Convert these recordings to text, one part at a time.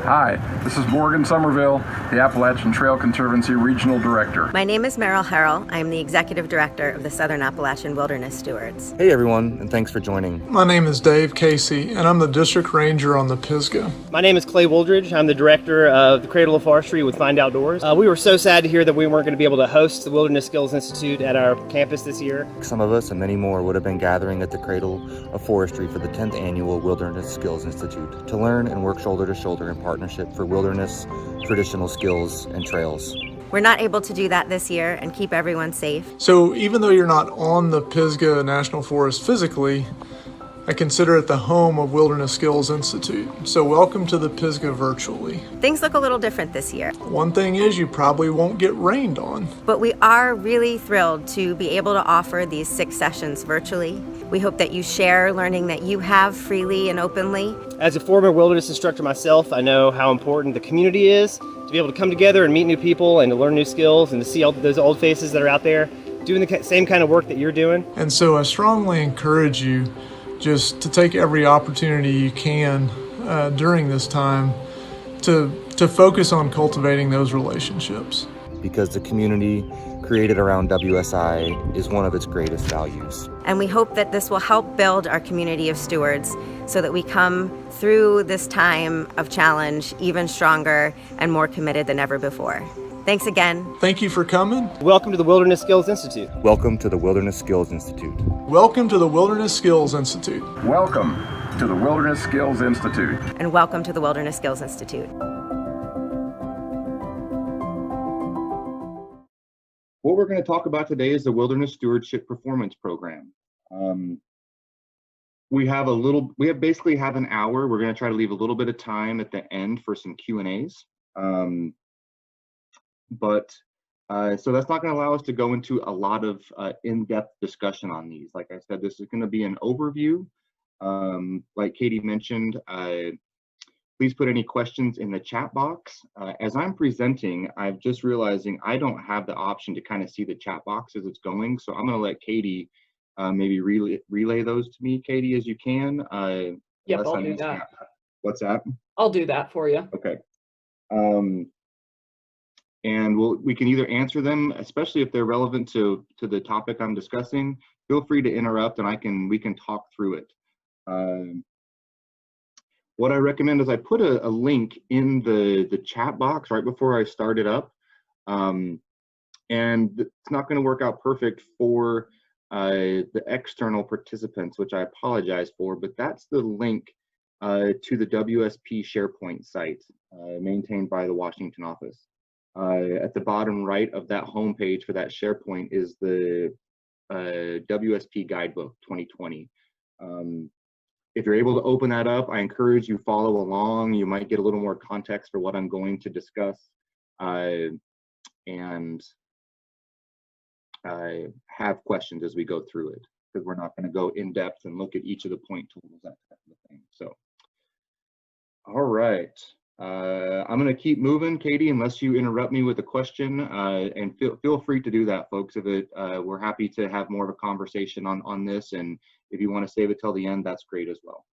Hi, this is Morgan Somerville, the Appalachian Trail Conservancy Regional Director. My name is Merrill Harrell. I am the Executive Director of the Southern Appalachian Wilderness Stewards. Hey everyone, and thanks for joining. My name is Dave Casey, and I'm the District Ranger on the Pisgah. My name is Clay Wooldridge. I'm the Director of the Cradle of Forestry with Find Outdoors. We were so sad to hear that we weren't going to be able to host the Wilderness Skills Institute at our campus this year. Some of us and many more would have been gathering at the Cradle of Forestry for the 10th Annual Wilderness Skills Institute to learn and work shoulder to shoulder in partnership for wilderness, traditional skills, and trails. We're not able to do that this year and keep everyone safe. So even though you're not on the Pisgah National Forest physically, I consider it the home of Wilderness Skills Institute. So welcome to the Pisgah virtually. Things look a little different this year. One thing is you probably won't get rained on. But we are really thrilled to be able to offer these 6 sessions virtually. We hope that you share learning that you have freely and openly. As a former wilderness instructor myself, I know how important the community is, to be able to come together and meet new people and to learn new skills and to see all those old faces that are out there doing the same kind of work that you're doing. And so I strongly encourage you just to take every opportunity you can during this time to focus on cultivating those relationships. Because the community created around WSI is one of its greatest values. And we hope that this will help build our community of stewards so that we come through this time of challenge even stronger and more committed than ever before. Thanks again. Thank you for coming. Welcome to the Wilderness Skills Institute. Welcome to the Wilderness Skills Institute. Welcome to the Wilderness Skills Institute. Welcome to the Wilderness Skills Institute. And welcome to the Wilderness Skills Institute. What we're going to talk about today is the Wilderness Stewardship Performance Program. We basically have an hour. We're going to try to leave a little bit of time at the end for some Q&As. So that's not going to allow us to go into a lot of in-depth discussion on these. Like I said, this is going to be an overview. Like Katie mentioned, please put any questions in the chat box. As I'm presenting, I'm just realizing I don't have the option to kind of see the chat box as it's going. So I'm going to let Katie maybe relay those to me, Katie, as you can. Yep, I'll do that. What's that? I'll do that for you. Okay. And we can either answer them, especially if they're relevant to the topic I'm discussing. Feel free to interrupt, and we can talk through it. What I recommend is I put a link in the chat box right before I start it up. And it's not going to work out perfect for the external participants, which I apologize for, but that's the link to the WSP SharePoint site maintained by the Washington office. At the bottom right of that homepage for that SharePoint is the WSP Guidebook 2020. If you're able to open that up, I encourage you follow along. You might get a little more context for what I'm going to discuss, and have questions as we go through it, because we're not going to go in depth and look at each of the point tools, that type of thing. So, all right. I'm going to keep moving, Katie, unless you interrupt me with a question, and feel free to do that, folks. We're happy to have more of a conversation on this, and if you want to save it till the end, that's great as well.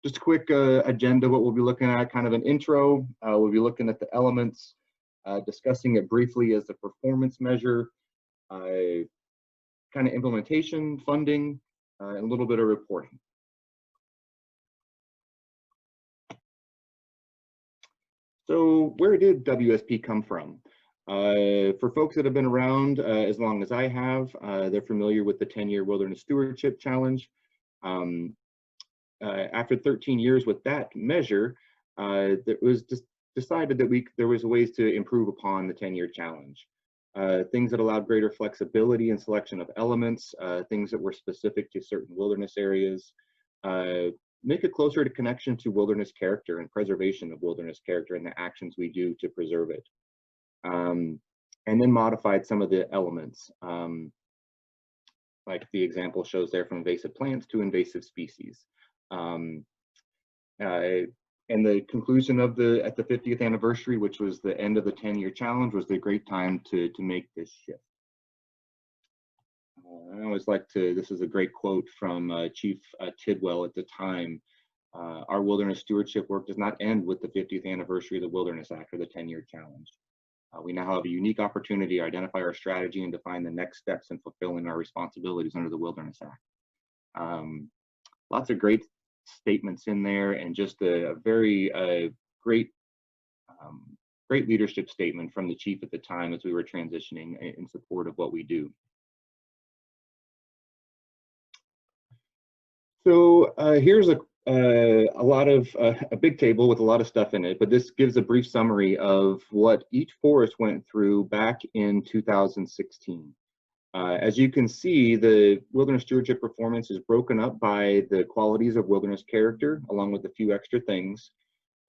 Just a quick agenda, what we'll be looking at, kind of an intro. We'll be looking at the elements, discussing it briefly as a performance measure, kind of implementation, funding, and a little bit of reporting. So where did WSP come from? For folks that have been around as long as I have, they're familiar with the 10-year Wilderness Stewardship Challenge. After 13 years with that measure, it was just decided that there was ways to improve upon the 10-year challenge. Things that allowed greater flexibility in selection of elements, things that were specific to certain wilderness areas, make a closer to connection to wilderness character and preservation of wilderness character and the actions we do to preserve it. And then modified some of the elements, like the example shows there, from invasive plants to invasive species. And the conclusion of at the 50th anniversary, which was the end of the 10-year challenge, was the great time to make this shift. I always like to, this is a great quote from Chief Tidwell at the time. Our wilderness stewardship work does not end with the 50th anniversary of the Wilderness Act or the 10-year challenge. We now have a unique opportunity to identify our strategy and define the next steps in fulfilling our responsibilities under the Wilderness Act. Lots of great statements in there, and just a very great leadership statement from the chief at the time as we were transitioning in support of what we do. So here's a big table with a lot of stuff in it, but this gives a brief summary of what each forest went through back in 2016. As you can see, the wilderness stewardship performance is broken up by the qualities of wilderness character, along with a few extra things.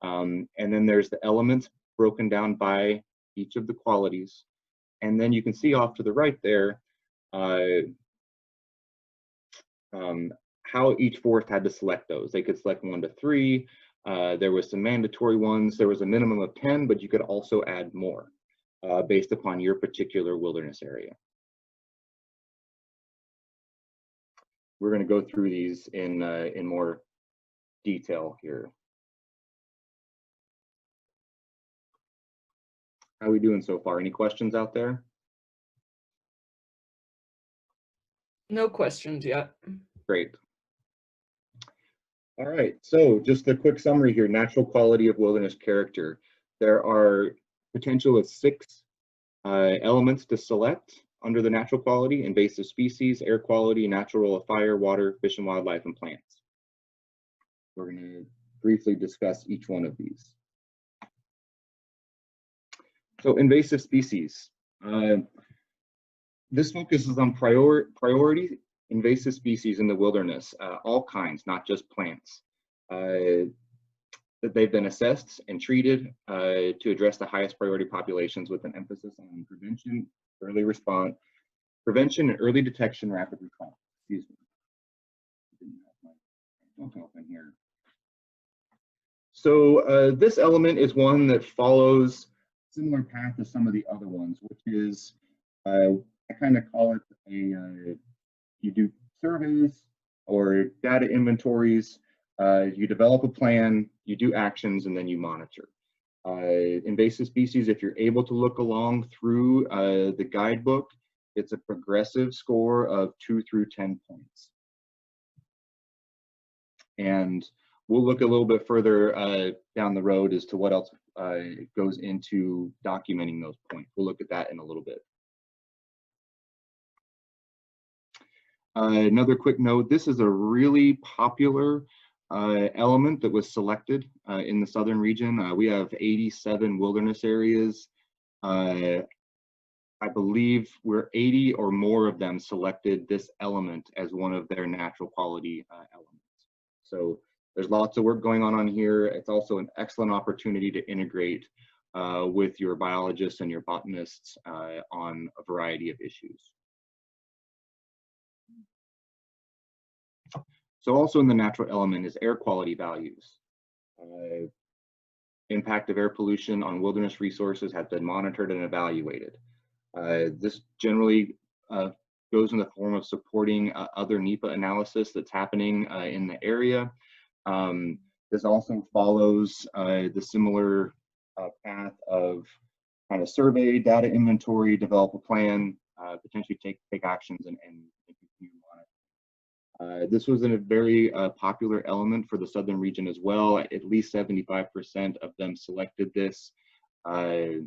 And then there's the elements broken down by each of the qualities. And then you can see off to the right there how each forest had to select those. They could select 1 to 3. There was some mandatory ones. There was a minimum of 10, but you could also add more based upon your particular wilderness area. We're going to go through these in more detail here. How are we doing so far? Any questions out there? No questions yet. Great. All right, so just a quick summary here. Natural quality of wilderness character. There are potential of 6 elements to select under the natural quality: invasive species, air quality, natural role of fire, water, fish and wildlife, and plants. We're going to briefly discuss each one of these. So invasive species. This focuses on priority invasive species in the wilderness, all kinds, not just plants. That they've been assessed and treated to address the highest priority populations with an emphasis on prevention, early response, prevention and early detection, rapid response. Excuse me. Don't open here. So this element is one that follows similar path to some of the other ones, which is I kind of call it you do surveys or data inventories, you develop a plan, you do actions, and then you monitor. Invasive species, if you're able to look along through the guidebook, it's a progressive score of 2 through 10 points. And we'll look a little bit further down the road as to what else goes into documenting those points. We'll look at that in a little bit. Another quick note, this is a really popular element that was selected in the southern region. We have 87 wilderness areas. I believe we're 80 or more of them selected this element as one of their natural quality elements. So there's lots of work going on here. It's also an excellent opportunity to integrate with your biologists and your botanists on a variety of issues. So also in the natural element is air quality values. Impact of air pollution on wilderness resources has been monitored and evaluated. This generally goes in the form of supporting other NEPA analysis that's happening in the area. This also follows the similar path of kind of survey, data inventory, develop a plan, potentially take actions and continue on it. This was a very popular element for the southern region as well. At least 75% of them selected this. I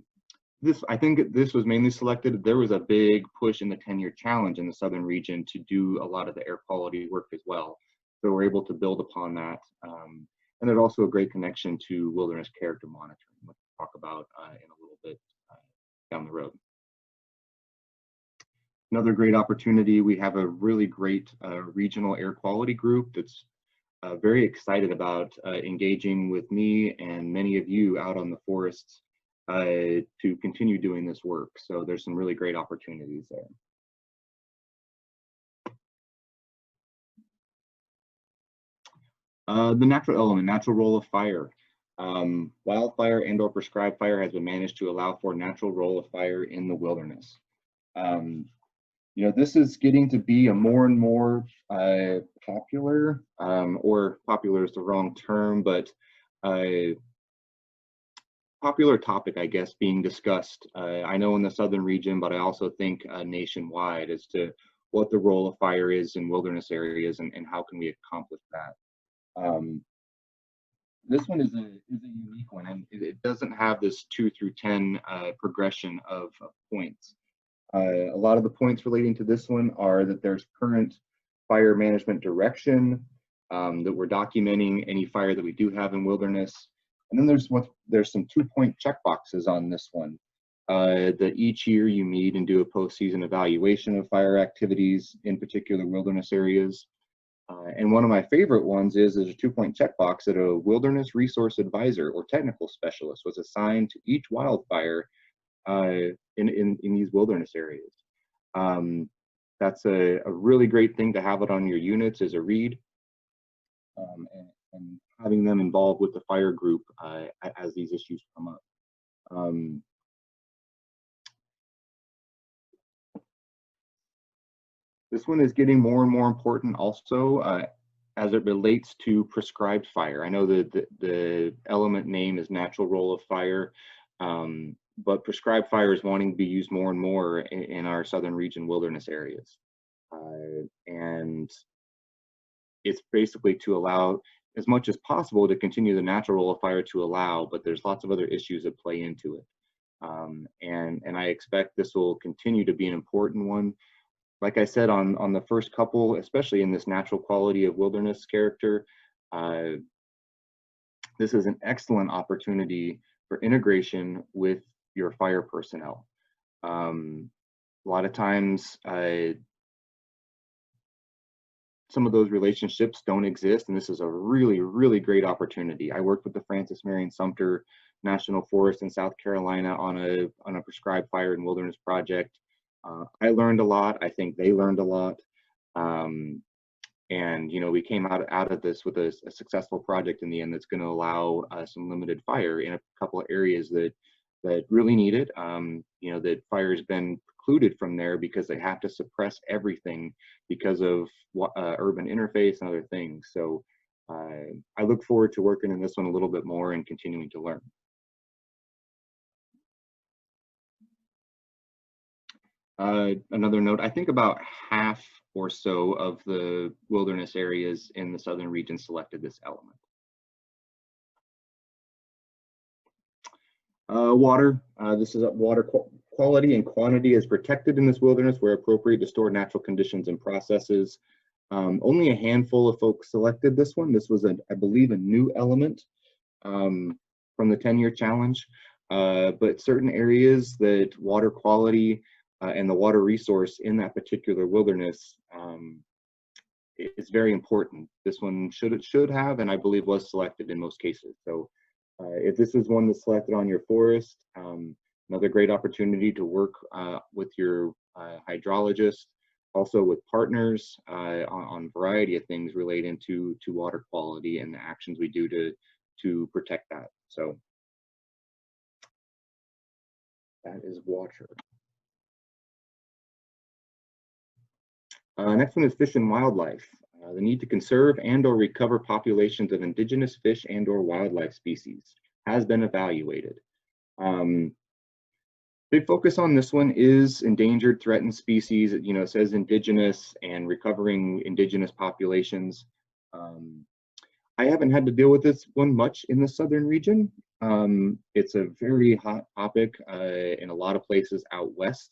think this was mainly selected. There was a big push in the 10-year challenge in the southern region to do a lot of the air quality work as well. So we're able to build upon that. And there's also a great connection to wilderness character monitoring, which we'll talk about in a little bit down the road. Another great opportunity, we have a really great regional air quality group that's very excited about engaging with me and many of you out on the forests to continue doing this work. So there's some really great opportunities there. The natural element, natural role of fire. Wildfire and/or prescribed fire has been managed to allow for natural role of fire in the wilderness. You know, this is getting to be a more and more popular, or popular is the wrong term, but popular topic, I guess, being discussed. I know in the southern region, but I also think nationwide as to what the role of fire is in wilderness areas and how can we accomplish that. This one is a unique one, and it doesn't have this 2 through 10 progression of points. A lot of the points relating to this one are that there's current fire management direction, that we're documenting any fire that we do have in wilderness. And then there's some 2-point check boxes on this one, that each year you meet and do a postseason evaluation of fire activities in particular wilderness areas. And one of my favorite ones is there's a 2-point checkbox that a wilderness resource advisor or technical specialist was assigned to each wildfire in these wilderness areas. That's a really great thing to have it on your units as a read, and having them involved with the fire group as these issues come up. This one is getting more and more important also as it relates to prescribed fire. I know that the element name is natural role of fire, but prescribed fire is wanting to be used more and more in our southern region wilderness areas. And it's basically to allow as much as possible to continue the natural role of fire to allow, but there's lots of other issues that play into it. And I expect this will continue to be an important one. Like I said, on the first couple, especially in this natural quality of wilderness character, this is an excellent opportunity for integration with your fire personnel. A lot of times, some of those relationships don't exist, and this is a really, really great opportunity. I worked with the Francis Marion Sumter National Forest in South Carolina on a prescribed fire and wilderness project. I learned a lot. I think they learned a lot. And, you know, we came out of this with a successful project in the end that's going to allow some limited fire in a couple of areas that really need it. You know, that fire has been precluded from there because they have to suppress everything because of urban interface and other things. So I look forward to working in this one a little bit more and continuing to learn. Another note, I think about half or so of the wilderness areas in the southern region selected this element. Water, this is water quality and quantity is protected in this wilderness where appropriate to store natural conditions and processes. Only a handful of folks selected this one. This was, I believe, a new element from the 10-year challenge, but certain areas that water quality and the water resource in that particular wilderness is very important. This one should have, and I believe was selected in most cases. So if this is one that's selected on your forest, another great opportunity to work with your hydrologist, also with partners on a variety of things relating to water quality and the actions we do to protect that. So that is water. Next one is fish and wildlife. The need to conserve and or recover populations of indigenous fish and or wildlife species has been evaluated. Big focus on this one is endangered, threatened species. You know, it says indigenous and recovering indigenous populations. I haven't had to deal with this one much in the southern region. It's a very hot topic in a lot of places out west.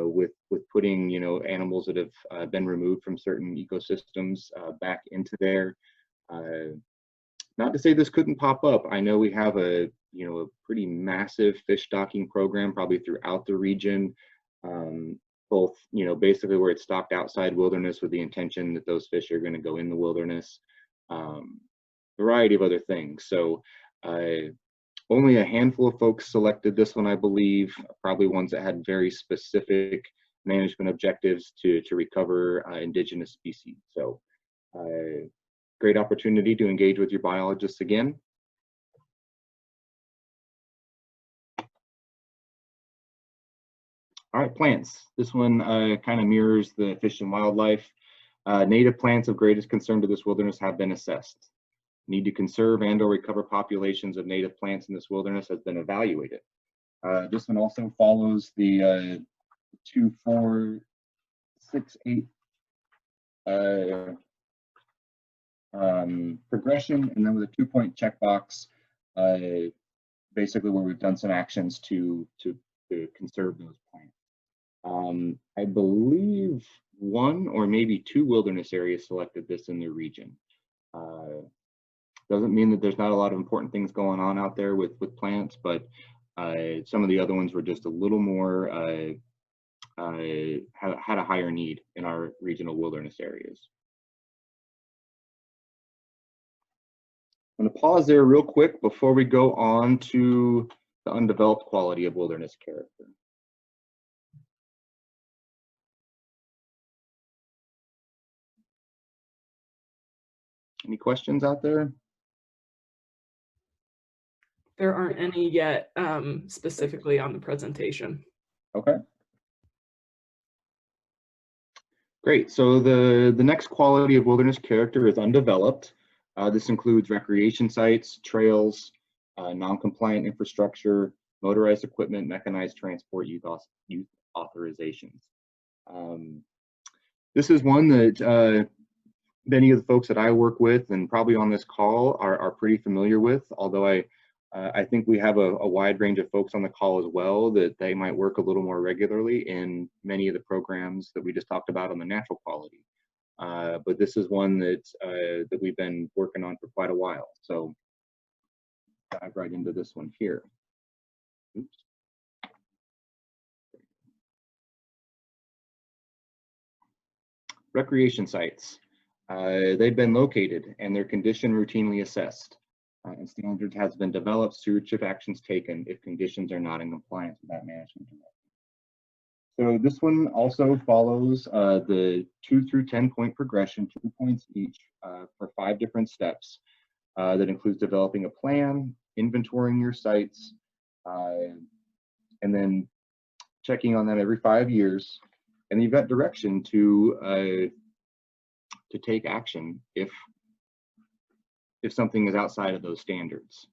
With putting, you know, animals that have been removed from certain ecosystems back into there. Not to say this couldn't pop up. I know we have a pretty massive fish stocking program probably throughout the region, both, you know, basically where it's stocked outside wilderness with the intention that those fish are going to go in the wilderness, variety of other things. So only a handful of folks selected this one, I believe, probably ones that had very specific management objectives to recover indigenous species. So great opportunity to engage with your biologists again. All right, plants. This one kind of mirrors the fish and wildlife. Native plants of greatest concern to this wilderness have been assessed. Need to conserve and or recover populations of native plants in this wilderness has been evaluated. This one also follows the 2, 4, 6, 8 progression, and then with a 2-point checkbox, basically where we've done some actions to conserve those plants. I believe 1 or maybe 2 wilderness areas selected this in their region. Doesn't mean that there's not a lot of important things going on out there with plants, but some of the other ones were just a little more, had a higher need in our regional wilderness areas. I'm going to pause there real quick before we go on to the undeveloped quality of wilderness character. Any questions out there? There aren't any yet specifically on the presentation. Okay. Great. So the next quality of wilderness character is undeveloped. This includes recreation sites, trails, non-compliant infrastructure, motorized equipment, mechanized transport, youth authorizations. This is one that many of the folks that I work with and probably on this call are pretty familiar with, although I think we have a wide range of folks on the call as well that they might work a little more regularly in many of the programs that we just talked about on the natural quality. But this is one that we've been working on for quite a while. So dive right into this one here. Oops. Recreation sites. They've been located and their condition routinely assessed. And standards has been developed, stewardship actions taken if conditions are not in compliance with that management directive. So this one also follows the 2 through 10-point progression, 2 points each for 5 different steps. That includes developing a plan, inventorying your sites, and then checking on them every 5 years. And you've got direction to take action if something is outside of those standards.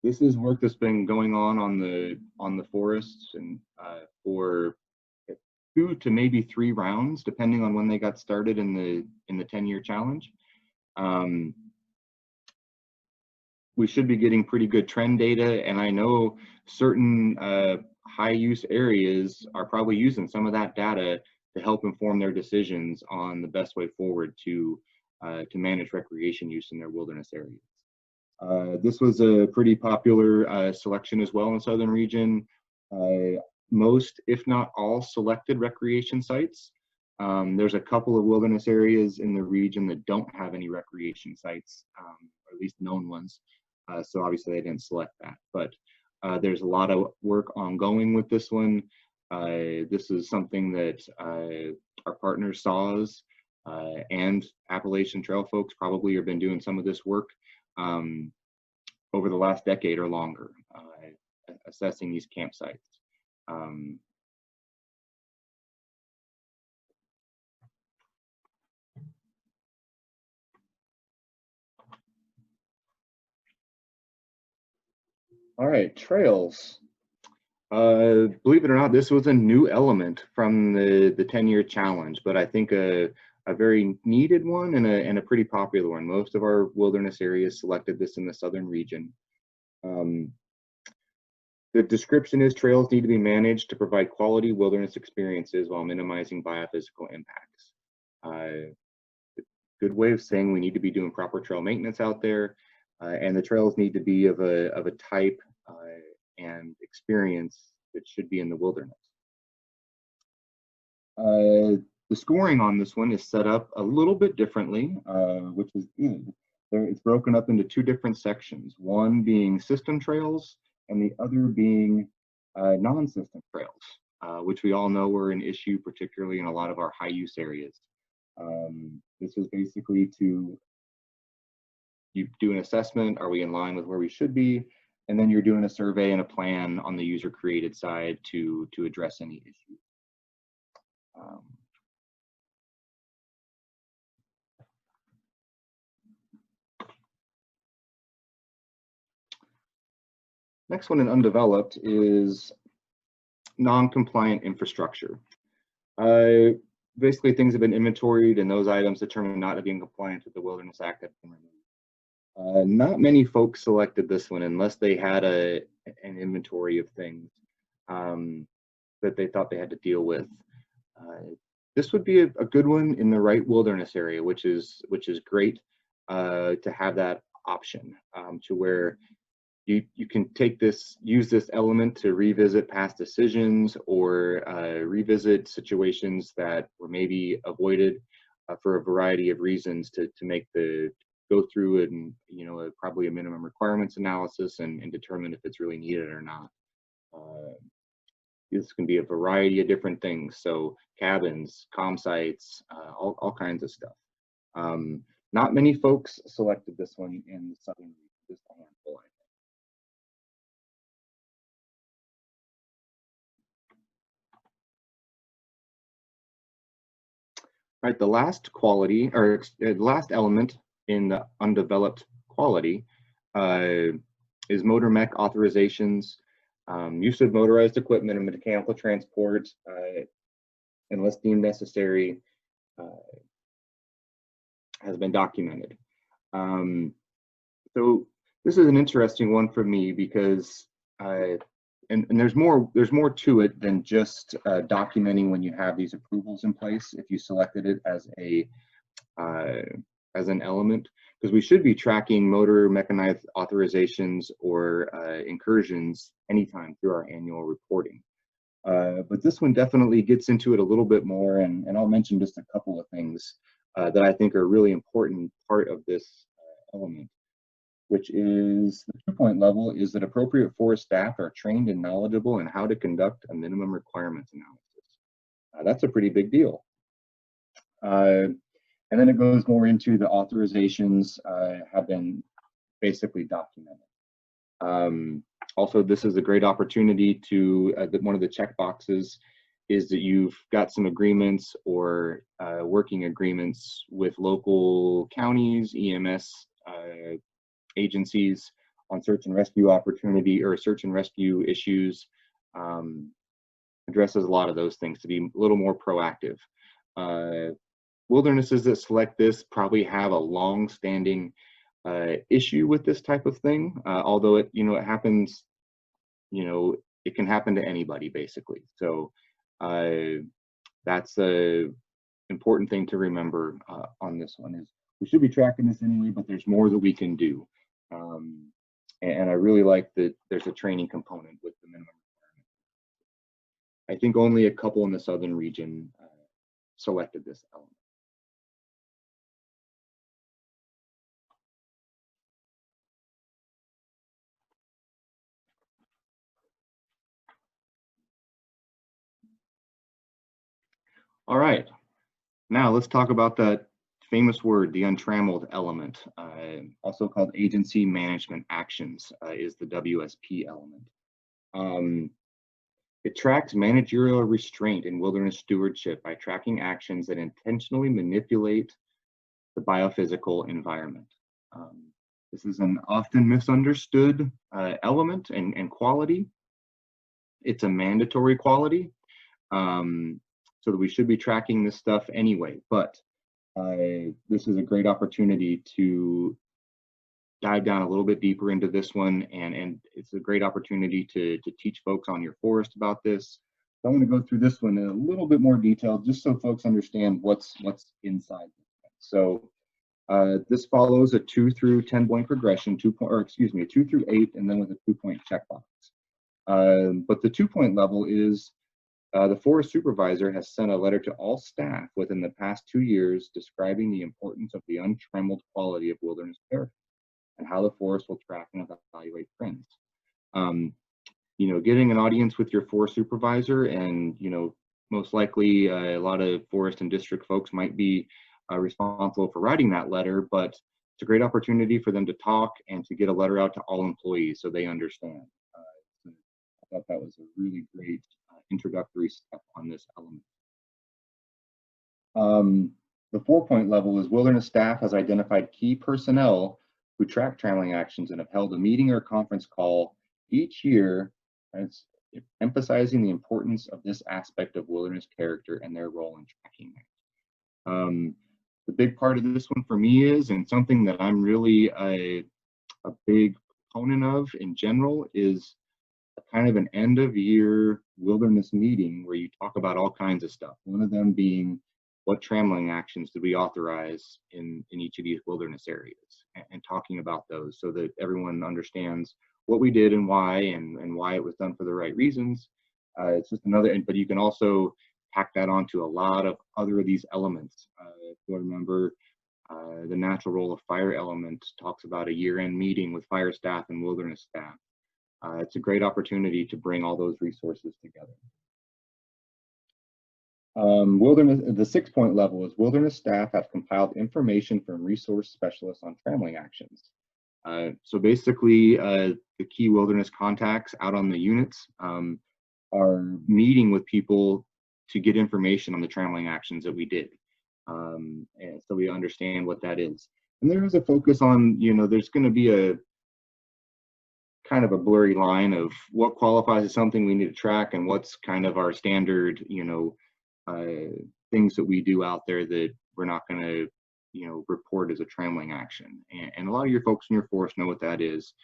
This is work that's been going on the forests and for 2 to maybe 3 rounds, depending on when they got started in the 10-year challenge. We should be getting pretty good trend data, and I know certain high use areas are probably using some of that data to help inform their decisions on the best way forward to manage recreation use in their wilderness areas. This was a pretty popular selection as well in the southern region. Most, if not all, selected recreation sites. There's a couple of wilderness areas in the region that don't have any recreation sites, or at least known ones. So obviously they didn't select that, but there's a lot of work ongoing with this one. This is something that our partner SAWS and Appalachian Trail folks probably have been doing some of this work over the last decade or longer, assessing these campsites. All right, trails. Believe it or not, this was a new element from the 10-year challenge, but I think a very needed one and a pretty popular one. Most of our wilderness areas selected this in the southern region. The description is trails need to be managed to provide quality wilderness experiences while minimizing biophysical impacts. Good way of saying we need to be doing proper trail maintenance out there, and the trails need to be of a type and experience that should be in the wilderness. The scoring on this one is set up a little bit differently, which is good. It's broken up into 2 different sections, one being system trails and the other being non-system trails, which we all know were an issue, particularly in a lot of our high use areas. This is basically to you do an assessment, are we in line with where we should be? and then you're doing a survey and a plan on the user created side to address any issues. Next one in undeveloped is non-compliant infrastructure. Basically, things have been inventoried and those items determined not to be in compliance with the Wilderness Act have been removed. Not many folks selected this one unless they had an inventory of things that they thought they had to deal with. This would be a good one in the right wilderness area, which is great to have that option to where you can use this element to revisit past decisions or revisit situations that were maybe avoided for a variety of reasons to go through and probably a minimum requirements analysis and determine if it's really needed or not. This can be a variety of different things, so cabins, comm sites, all kinds of stuff. Not many folks selected this one in the southern region, just a handful, I think. Right, the last quality, or the last element in the undeveloped quality is motor mech authorizations. Use of motorized equipment and mechanical transport, unless deemed necessary, has been documented. So this is an interesting one for me because and there's more to it than just documenting when you have these approvals in place. If you selected it as an element, because we should be tracking motor mechanized authorizations or incursions anytime through our annual reporting. But this one definitely gets into it a little bit more, and I'll mention just a couple of things that I think are a really important part of this element, which is the 2-point level is that appropriate forest staff are trained and knowledgeable in how to conduct a minimum requirements analysis. That's a pretty big deal. And then it goes more into the authorizations have been basically documented. Also, this is a great opportunity to, one of the check boxes is that you've got some agreements or working agreements with local counties, EMS agencies on search and rescue opportunity or search and rescue issues. Addresses a lot of those things to be a little more proactive. Wildernesses that select this probably have a long-standing issue with this type of thing, although it happens, it can happen to anybody basically. So that's a important thing to remember on this one is we should be tracking this anyway, but there's more that we can do. And I really like that there's a training component with the minimum requirement. I think only a couple in the southern region selected this element. All right, now let's talk about that famous word, the untrammeled element, also called agency management actions, is the WSP element. It tracks managerial restraint in wilderness stewardship by tracking actions that intentionally manipulate the biophysical environment. This is an often misunderstood element and quality. It's a mandatory quality, so that we should be tracking this stuff anyway, but this is a great opportunity to dive down a little bit deeper into this one, and it's a great opportunity to teach folks on your forest about this. So I'm going to go through this one in a little bit more detail, just so folks understand what's inside. So this follows a 2 through 10 point progression, a 2 through 8, and then with a 2-point checkbox. But the 2-point level is the forest supervisor has sent a letter to all staff within the past 2 years describing the importance of the untrammeled quality of wilderness character and how the forest will track and evaluate trends. Getting an audience with your forest supervisor, and most likely a lot of forest and district folks might be responsible for writing that letter, but it's a great opportunity for them to talk and to get a letter out to all employees so they understand. So I thought that was a really great introductory step on this element. The 4-point level is wilderness staff has identified key personnel who track trammeling actions and have held a meeting or conference call each year, and it's emphasizing the importance of this aspect of wilderness character and their role in tracking it. The big part of this one for me is, and something that I'm really a big proponent of in general, is a kind of an end of year wilderness meeting where you talk about all kinds of stuff. One of them being, what trammeling actions did we authorize in each of these wilderness areas, and talking about those so that everyone understands what we did and why it was done for the right reasons. It's just another, but you can also tack that onto a lot of other of these elements. If you remember, the natural role of fire element talks about a year-end meeting with fire staff and wilderness staff. It's a great opportunity to bring all those resources together. Wilderness, the 6-point level is wilderness staff have compiled information from resource specialists on trammeling actions. So basically, the key wilderness contacts out on the units are meeting with people to get information on the trammeling actions that we did. And so we understand what that is. And there is a focus on, there's going to be a kind of a blurry line of what qualifies as something we need to track and what's kind of our standard, things that we do out there that we're not going to, report as a trammeling action. And a lot of your folks in your force know what that is.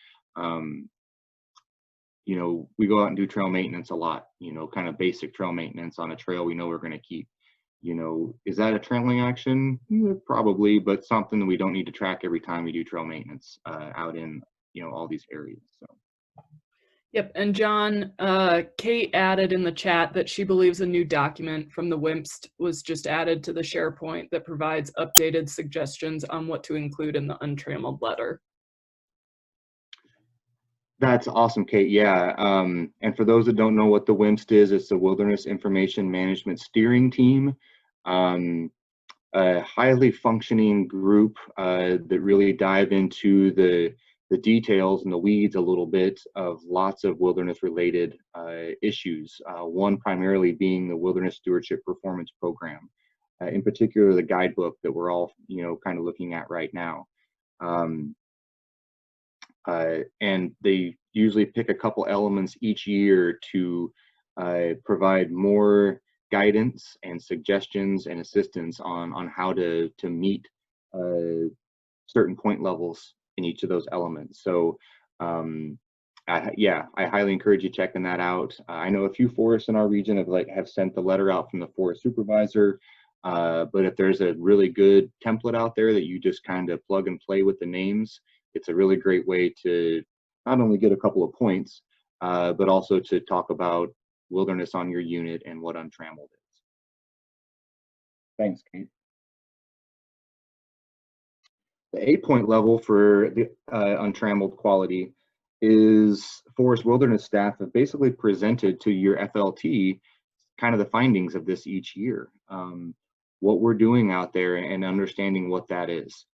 We go out and do trail maintenance a lot, kind of basic trail maintenance on a trail we know we're going to keep. Is that a trammeling action? Probably, but something that we don't need to track every time we do trail maintenance out in, all these areas. So. Yep, and John, Kate added in the chat that she believes a new document from the WIMPST was just added to the SharePoint that provides updated suggestions on what to include in the untrammeled letter. That's awesome, Kate. Yeah, and for those that don't know what the WIMPST is, it's the Wilderness Information Management Steering Team, a highly functioning group that really dive into the details and the weeds a little bit of lots of wilderness related issues, one primarily being the Wilderness Stewardship Performance Program, in particular the guidebook that we're all kind of looking at right now. And they usually pick a couple elements each year to provide more guidance and suggestions and assistance on how to meet certain point levels in each of those elements. So I highly encourage you checking that out. I know a few forests in our region have sent the letter out from the forest supervisor, but if there's a really good template out there that you just kind of plug and play with the names, it's a really great way to not only get a couple of points, but also to talk about wilderness on your unit and what untrammeled is. Thanks, Kate. The 8-point level for the untrammeled quality is forest wilderness staff have basically presented to your FLT kind of the findings of this each year, what we're doing out there and understanding what that is.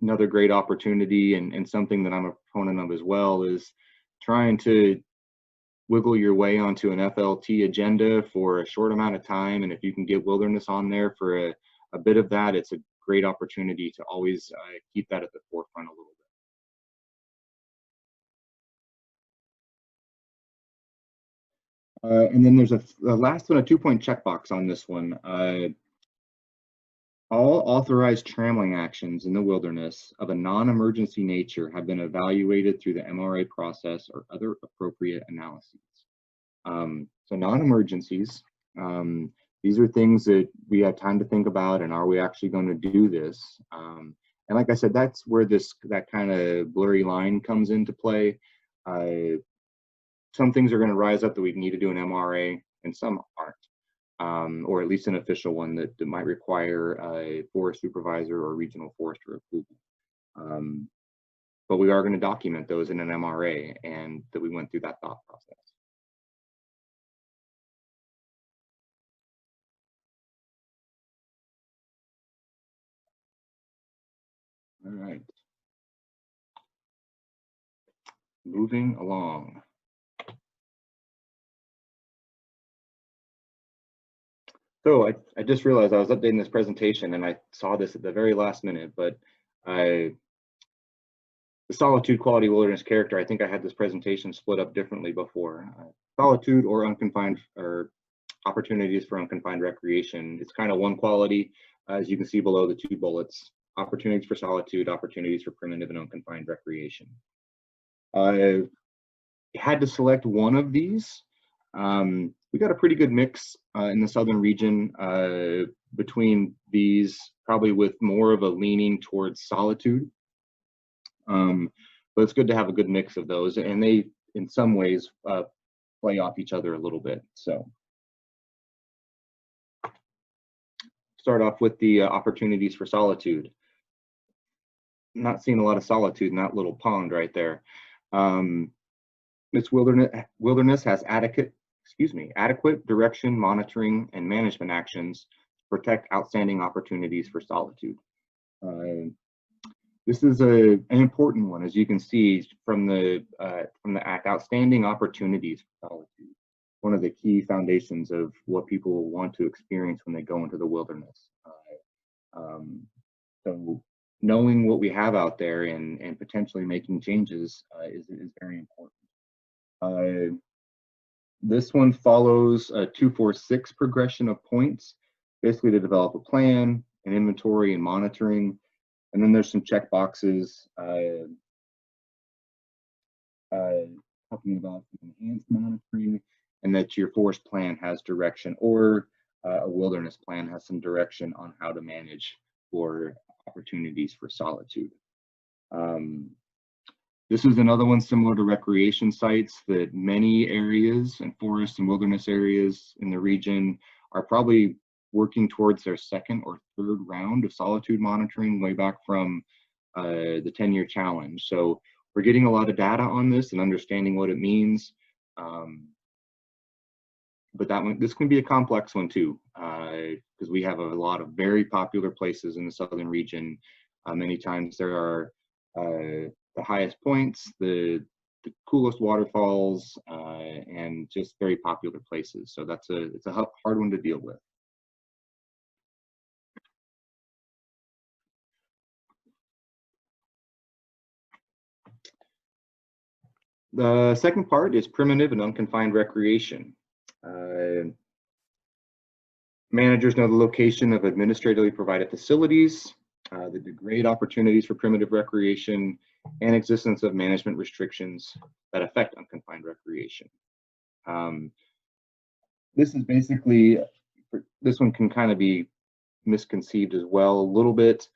Another great opportunity and something that I'm a proponent of as well is trying to wiggle your way onto an FLT agenda for a short amount of time. And if you can get wilderness on there for a bit of that, it's a great opportunity to always keep that at the forefront a little bit. And then there's a last one, a 2-point checkbox on this one. All authorized trammeling actions in the wilderness of a non-emergency nature have been evaluated through the MRA process or other appropriate analyses. So non-emergencies, these are things that we have time to think about, and are we actually going to do this? And like I said, that's where that kind of blurry line comes into play. Some things are going to rise up that we need to do an MRA, and some aren't, or at least an official one that might require a forest supervisor or regional forester approval. But we are going to document those in an MRA, and that we went through that thought process. All right. Moving along. So I just realized I was updating this presentation and I saw this at the very last minute, but the Solitude Quality Wilderness Character, I think I had this presentation split up differently before. Solitude or Unconfined, or Opportunities for Unconfined Recreation. It's kind of one quality, as you can see below the 2 bullets. Opportunities for solitude, opportunities for primitive and unconfined recreation. I had to select one of these. We got a pretty good mix in the southern region between these, probably with more of a leaning towards solitude. But it's good to have a good mix of those, and they, in some ways, play off each other a little bit. So, start off with the opportunities for solitude. Not seeing a lot of solitude in that little pond right there. This wilderness has adequate direction, monitoring, and management actions to protect outstanding opportunities for solitude. This is an important one, as you can see from the act. Outstanding opportunities for solitude. One of the key foundations of what people will want to experience when they go into the wilderness. So knowing what we have out there and potentially making changes is very important. This one follows a 2-4-6 progression of points, basically to develop a plan, an inventory, and monitoring. And then there's some check boxes talking about enhanced monitoring, and that your forest plan has direction, or a wilderness plan has some direction on how to manage for opportunities for solitude. This is another one similar to recreation sites, that many areas and forests and wilderness areas in the region are probably working towards their 2nd or 3rd round of solitude monitoring, way back from the 10-year challenge. So we're getting a lot of data on this and understanding what it means. But this can be a complex one too, because we have a lot of very popular places in the southern region. Many times there are the highest points, the coolest waterfalls, and just very popular places. So it's a hard one to deal with. The second part is primitive and unconfined recreation. Managers know the location of administratively provided facilities, the degrade opportunities for primitive recreation, and existence of management restrictions that affect unconfined recreation. This is basically, this one can kind of be misconceived as well a little bit.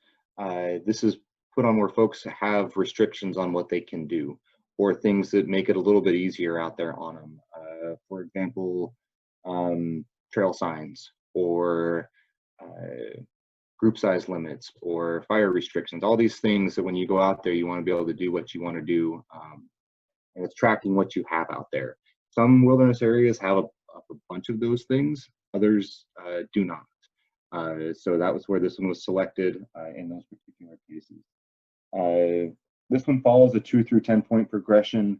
This is put on where folks have restrictions on what they can do, or things that make it a little bit easier out there on them. For example, trail signs, or group size limits, or fire restrictions, all these things that when you go out there, you want to be able to do what you want to do. And it's tracking what you have out there. Some wilderness areas have a bunch of those things, others do not. So that was where this one was selected in those particular cases. This one follows a 2 through 10 point progression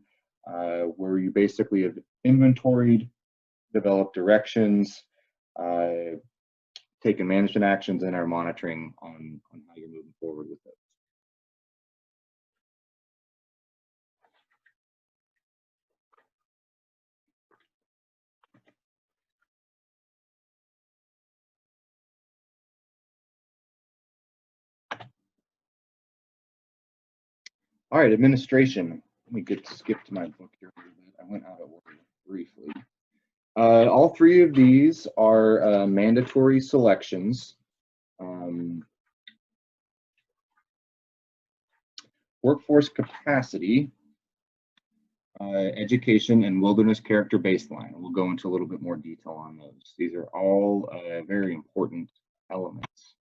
where you basically have inventoried, developed directions, taken management actions, and are monitoring on how you're moving forward with it. All right, administration. Let me skip to my book here a little bit. I went out of order briefly. All 3 of these are mandatory selections. Workforce capacity, education, and wilderness character baseline. We'll go into a little bit more detail on those. These are all very important elements.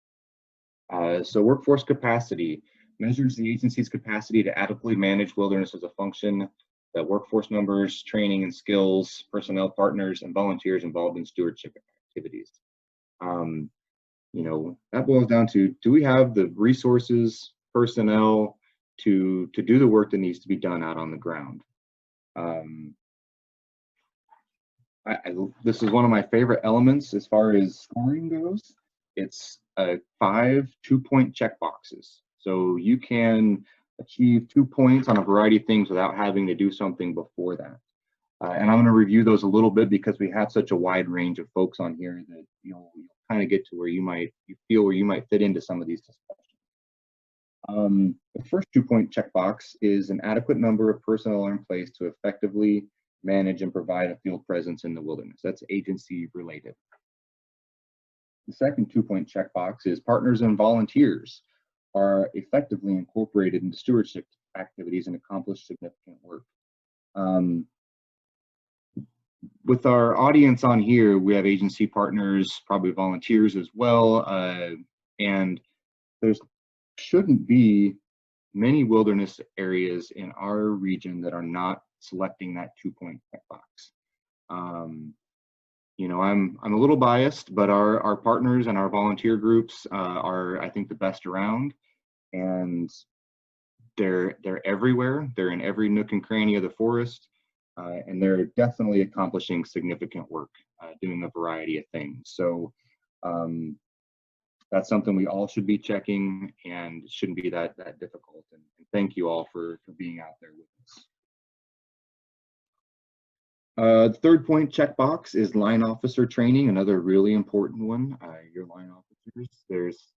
So workforce capacity measures the agency's capacity to adequately manage wilderness as a function that workforce numbers, training and skills, personnel partners, and volunteers involved in stewardship activities. You know, that boils down to, do we have the resources, personnel to do the work that needs to be done out on the ground. This is one of my favorite elements as far as scoring goes. It's 5 2-point checkboxes. So you can achieve 2 points on a variety of things without having to do something before that. And I'm going to review those a little bit because we have such a wide range of folks on here that you'll kind of get to where you feel where you might fit into some of these discussions. The first 2-point checkbox is an adequate number of personnel are in place to effectively manage and provide a field presence in the wilderness. That's agency related. The second 2-point checkbox is partners and volunteers are effectively incorporated into stewardship activities and accomplish significant work. With our audience on here, we have agency partners, probably volunteers as well, and there's shouldn't be many wilderness areas in our region that are not selecting that 2-point checkbox. You know, I'm a little biased, but our partners and our volunteer groups are, I think, the best around, and they're everywhere. They're in every nook and cranny of the forest, and they're definitely accomplishing significant work, doing a variety of things. So that's something we all should be checking, and it shouldn't be that difficult. And thank you all for being out there with us. The third point checkbox is line officer training, another really important one. Your line officers, there's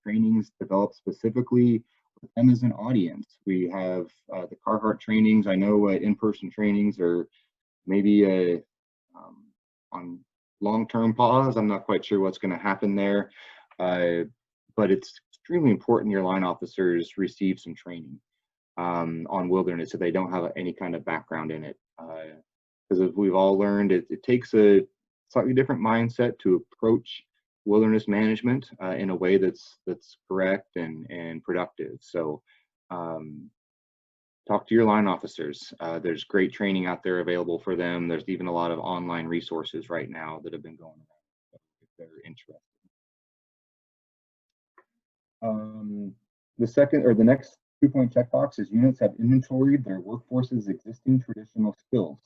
trainings developed specifically with them as an audience. We have the Carhartt trainings. I know in-person trainings are maybe on long-term pause. I'm not quite sure what's going to happen there. But it's extremely important your line officers receive some training on wilderness if they don't have any kind of background in it. Because as we've all learned, it takes a slightly different mindset to approach wilderness management in a way that's correct and productive. So talk to your line officers. There's great training out there available for them. There's even a lot of online resources right now that have been going around if they're interested. The next 2-point checkbox is units have inventoried their workforce's existing traditional skills,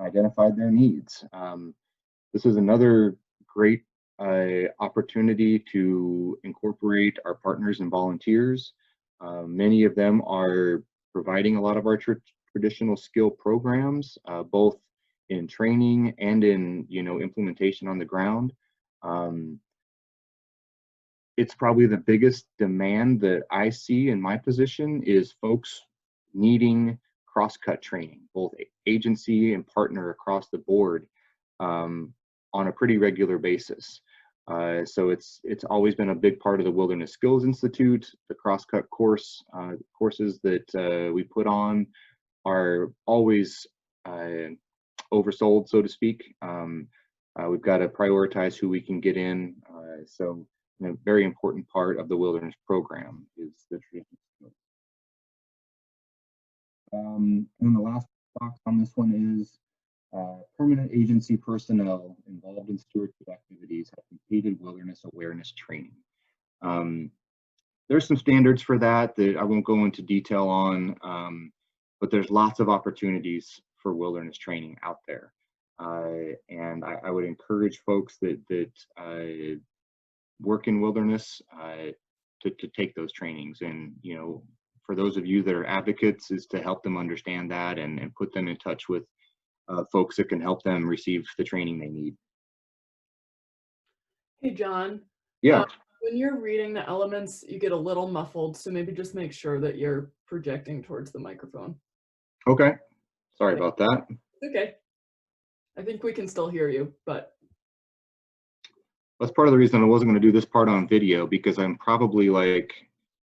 identified their needs. This is another great opportunity to incorporate our partners and volunteers. Many of them are providing a lot of our traditional skill programs, both in training and in implementation on the ground. It's probably the biggest demand that I see in my position is folks needing cross-cut training, both agency and partner across the board, on a pretty regular basis. So it's always been a big part of the Wilderness Skills Institute. The cross-cut courses that we put on are always oversold, so to speak. We've got to prioritize who we can get in. So a very important part of the wilderness program is the traditional skills. And the last box on this one is permanent agency personnel involved in stewardship activities have completed wilderness awareness training. There's some standards for that I won't go into detail on, but there's lots of opportunities for wilderness training out there. And I would encourage folks that work in wilderness to take those trainings. And for those of you that are advocates, is to help them understand that and put them in touch with folks that can help them receive the training they need. Hey, John. Yeah. When you're reading the elements, you get a little muffled, so maybe just make sure that you're projecting towards the microphone. Okay. Sorry about that. Okay. I think we can still hear you, but that's part of the reason I wasn't going to do this part on video, because I'm probably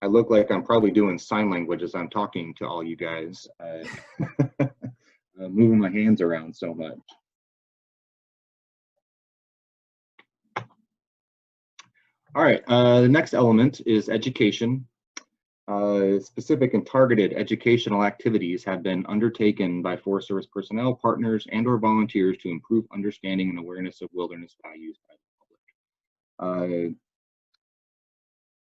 I look like I'm probably doing sign language as I'm talking to all you guys, moving my hands around so much. All right, the next element is education. Specific and targeted educational activities have been undertaken by Forest Service personnel, partners, and/or volunteers to improve understanding and awareness of wilderness values by the public.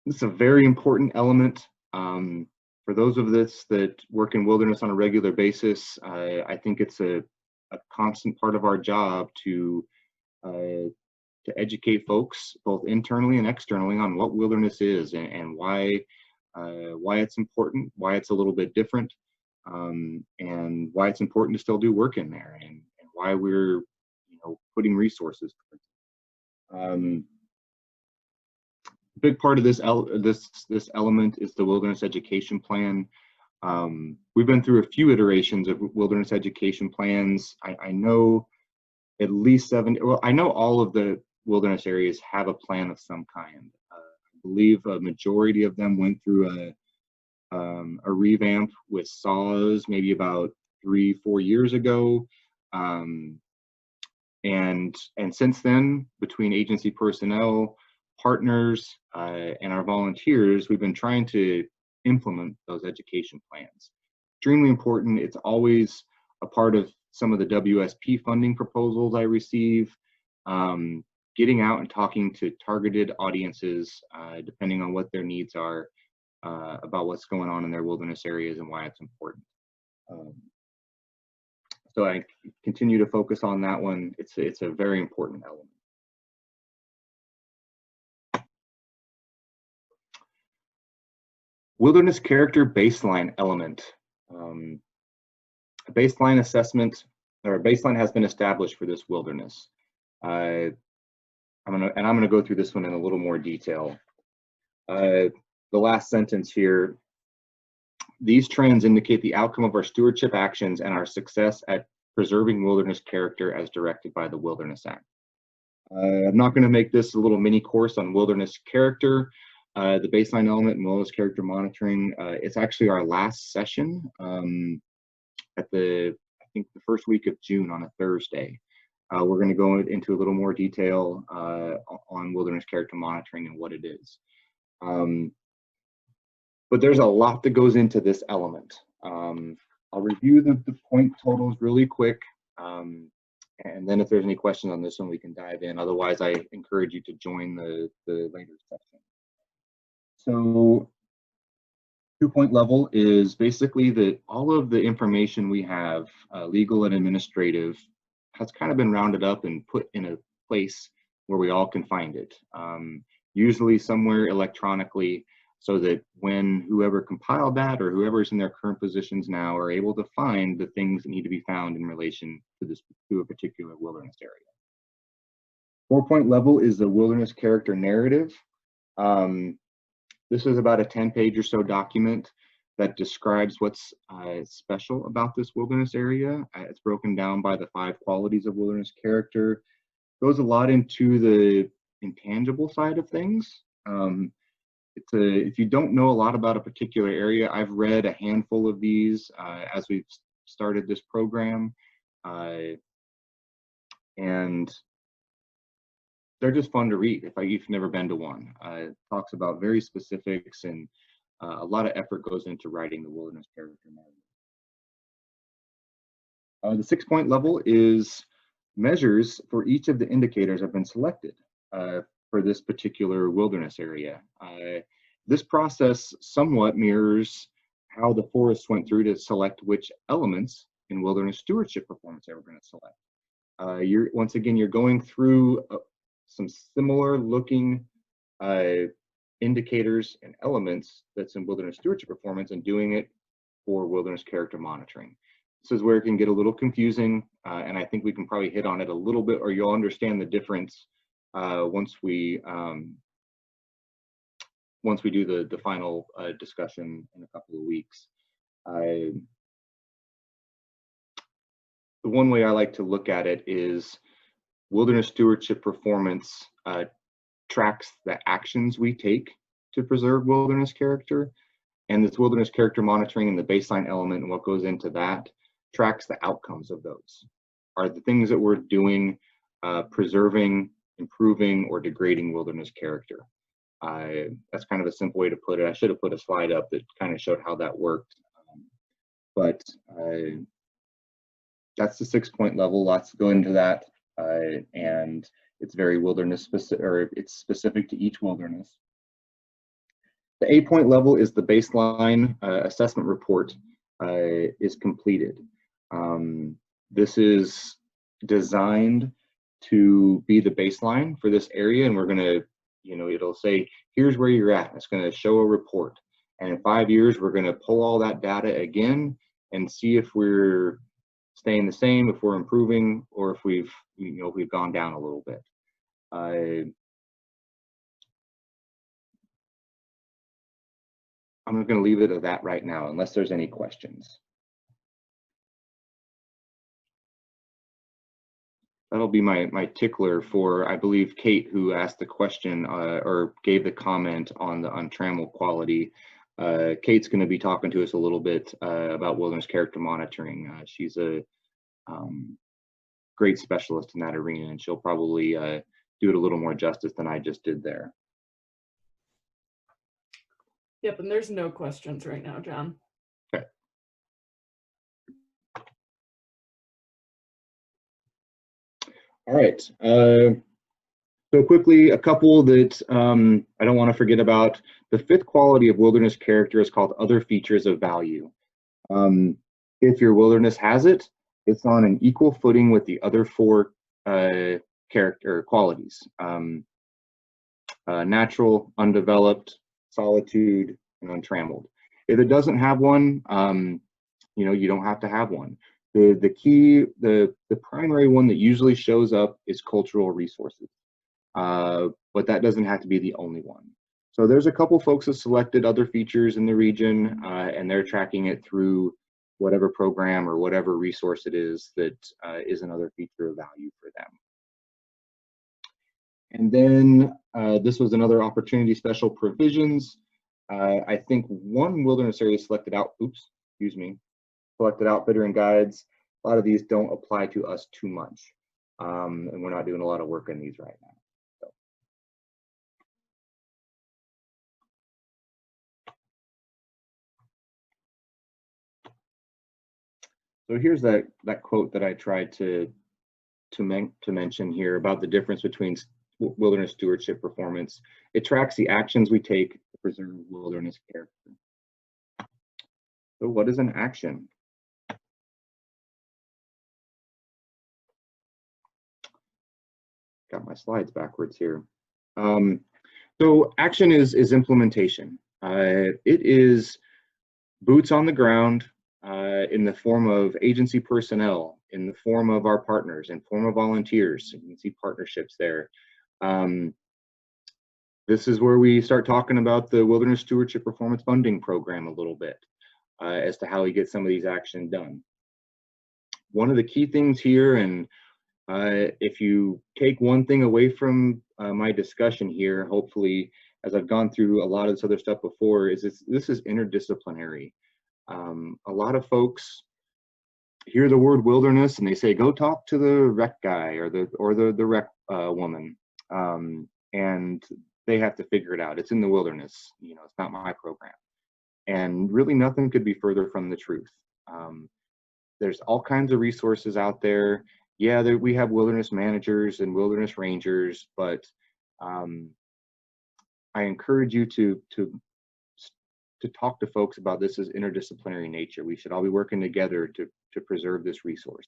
This is a very important element For those of us that work in wilderness on a regular basis, I think it's a constant part of our job to educate folks both internally and externally on what wilderness is and why it's important, why it's a little bit different, and why it's important to still do work in there, and why we're putting resources towards it. Big part of this element is the wilderness education plan. We've been through a few iterations of wilderness education plans. I know at least 70, well, I know all of the wilderness areas have a plan of some kind. I believe a majority of them went through a revamp with saws maybe about 3-4 years ago. And since then, between agency personnel, partners, and our volunteers, we've been trying to implement those education plans. Extremely important. It's always a part of some of the WSP funding proposals I receive. Getting out and talking to targeted audiences, depending on what their needs are, about what's going on in their wilderness areas and why it's important. So I continue to focus on that one. It's a very important element. Wilderness character baseline element. A baseline assessment or a baseline has been established for this wilderness. I'm gonna go through this one in a little more detail. The last sentence here. These trends indicate the outcome of our stewardship actions and our success at preserving wilderness character as directed by the Wilderness Act. I'm not going to make this a little mini course on wilderness character. The baseline element and wilderness character monitoring, it's actually our last session at I think the first week of June on a Thursday. We're going to go into a little more detail on wilderness character monitoring and what it is. But there's a lot that goes into this element. I'll review the point totals really quick, and then if there's any questions on this one, we can dive in. Otherwise, I encourage you to join the later section. So 2-point level is basically that all of the information we have, legal and administrative, has kind of been rounded up and put in a place where we all can find it, usually somewhere electronically, so that when whoever compiled that or whoever's in their current positions now are able to find the things that need to be found in relation to a particular wilderness area. 4-point level is the wilderness character narrative. This is about a 10-page or so document that describes what's special about this wilderness area. It's broken down by the 5 qualities of wilderness character. Goes a lot into the intangible side of things. If you don't know a lot about a particular area, I've read a handful of these as we've started this program, and they're just fun to read if you've never been to one. It talks about very specifics, and a lot of effort goes into writing the wilderness character narrative. The 6-point level is measures for each of the indicators have been selected for this particular wilderness area. This process somewhat mirrors how the forests went through to select which elements in wilderness stewardship performance they were going to select. Once again, you're going through some similar looking indicators and elements that's in wilderness stewardship performance and doing it for wilderness character monitoring. This is where it can get a little confusing, and I think we can probably hit on it a little bit, or you'll understand the difference once we do the final discussion in a couple of weeks. The one way I like to look at it is wilderness stewardship performance tracks the actions we take to preserve wilderness character, and this wilderness character monitoring and the baseline element and what goes into that tracks the outcomes of those. Are the things that we're doing preserving, improving, or degrading wilderness character? That's kind of a simple way to put it. I should have put a slide up that kind of showed how that worked, but that's the 6-point level. Lots to go into that, and it's very wilderness specific, or it's specific to each wilderness. The 8-point level is the baseline assessment report is completed. This is designed to be the baseline for this area, and we're going to, it'll say, here's where you're at. It's going to show a report. And in 5 years, we're going to pull all that data again and see if we're staying the same, if we're improving, or if we've gone down a little bit. I'm going to leave it at that right now, unless there's any questions. That'll be my tickler for, I believe, Kate, who asked the question or gave the comment on the untrammeled quality. Kate's going to be talking to us a little bit about wilderness character monitoring. She's a great specialist in that arena, and she'll probably do it a little more justice than I just did there. Yep, and there's no questions right now, John. Okay. All right. So quickly, a couple that I don't want to forget about. The 5th quality of wilderness character is called other features of value. If your wilderness has it, it's on an equal footing with the other 4 character qualities. Natural, undeveloped, solitude, and untrammeled. If it doesn't have one, you don't have to have one. The key, the primary one that usually shows up is cultural resources, but that doesn't have to be the only one. So there's a couple folks that selected other features in the region, and they're tracking it through whatever program or whatever resource it is that is another feature of value for them. And then this was another opportunity special provisions. I think one wilderness area selected out, selected outfitter and guides. A lot of these don't apply to us too much, and we're not doing a lot of work on these right now. So here's that quote that I tried to mention here about the difference between wilderness stewardship performance. It tracks the actions we take to preserve wilderness character. So what is an action? Got my slides backwards here. So action is implementation. It is boots on the ground in the form of agency personnel, in the form of our partners, in form of volunteers. You can see partnerships there. This is where we start talking about the Wilderness Stewardship Performance Funding Program a little bit as to how we get some of these actions done. One of the key things here, and if you take one thing away from my discussion here, hopefully, as I've gone through a lot of this other stuff before, is this is interdisciplinary. A lot of folks hear the word wilderness and they say, go talk to the rec guy or the rec woman, and they have to figure it out. It's in the wilderness, it's not my program. And really nothing could be further from the truth. There's all kinds of resources out there. Yeah, we have wilderness managers and wilderness rangers, but I encourage you to talk to folks about this as interdisciplinary nature. We should all be working together to preserve this resource.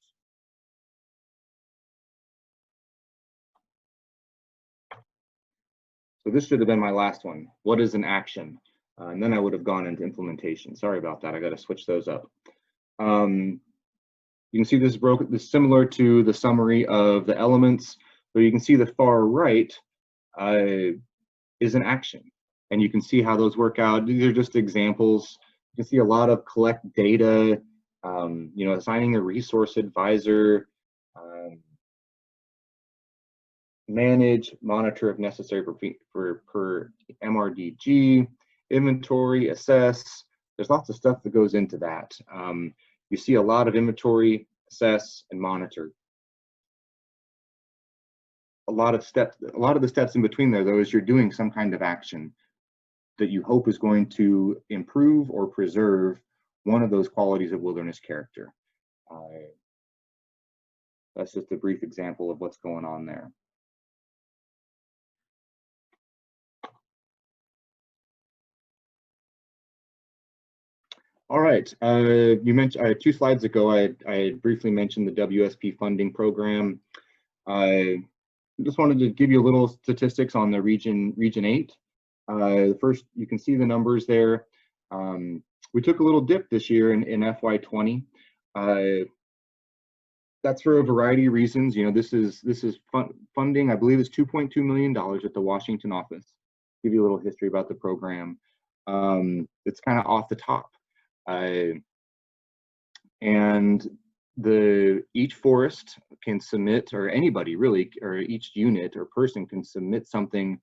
So this should have been my last one. What is an action? And then I would have gone into implementation. Sorry about that. I got to switch those up. You can see this is similar to the summary of the elements. So you can see the far right is an action. And you can see how those work out. These are just examples. You can see a lot of collect data, assigning a resource advisor, manage, monitor if necessary per MRDG, inventory, assess. There's lots of stuff that goes into that. You see a lot of inventory, assess, and monitor. A lot of the steps in between there, though, is you're doing some kind of action that you hope is going to improve or preserve one of those qualities of wilderness character. That's just a brief example of what's going on there. All right, you mentioned 2 slides ago, I briefly mentioned the WSP funding program. I just wanted to give you a little statistics on the Region 8. First, you can see the numbers there. We took a little dip this year in FY20. That's for a variety of reasons. You know, this is funding, I believe, is $2.2 million at the Washington office. Give you a little history about the program. It's kind of off the top. And each forest can submit, or anybody really, or each unit or person can submit something,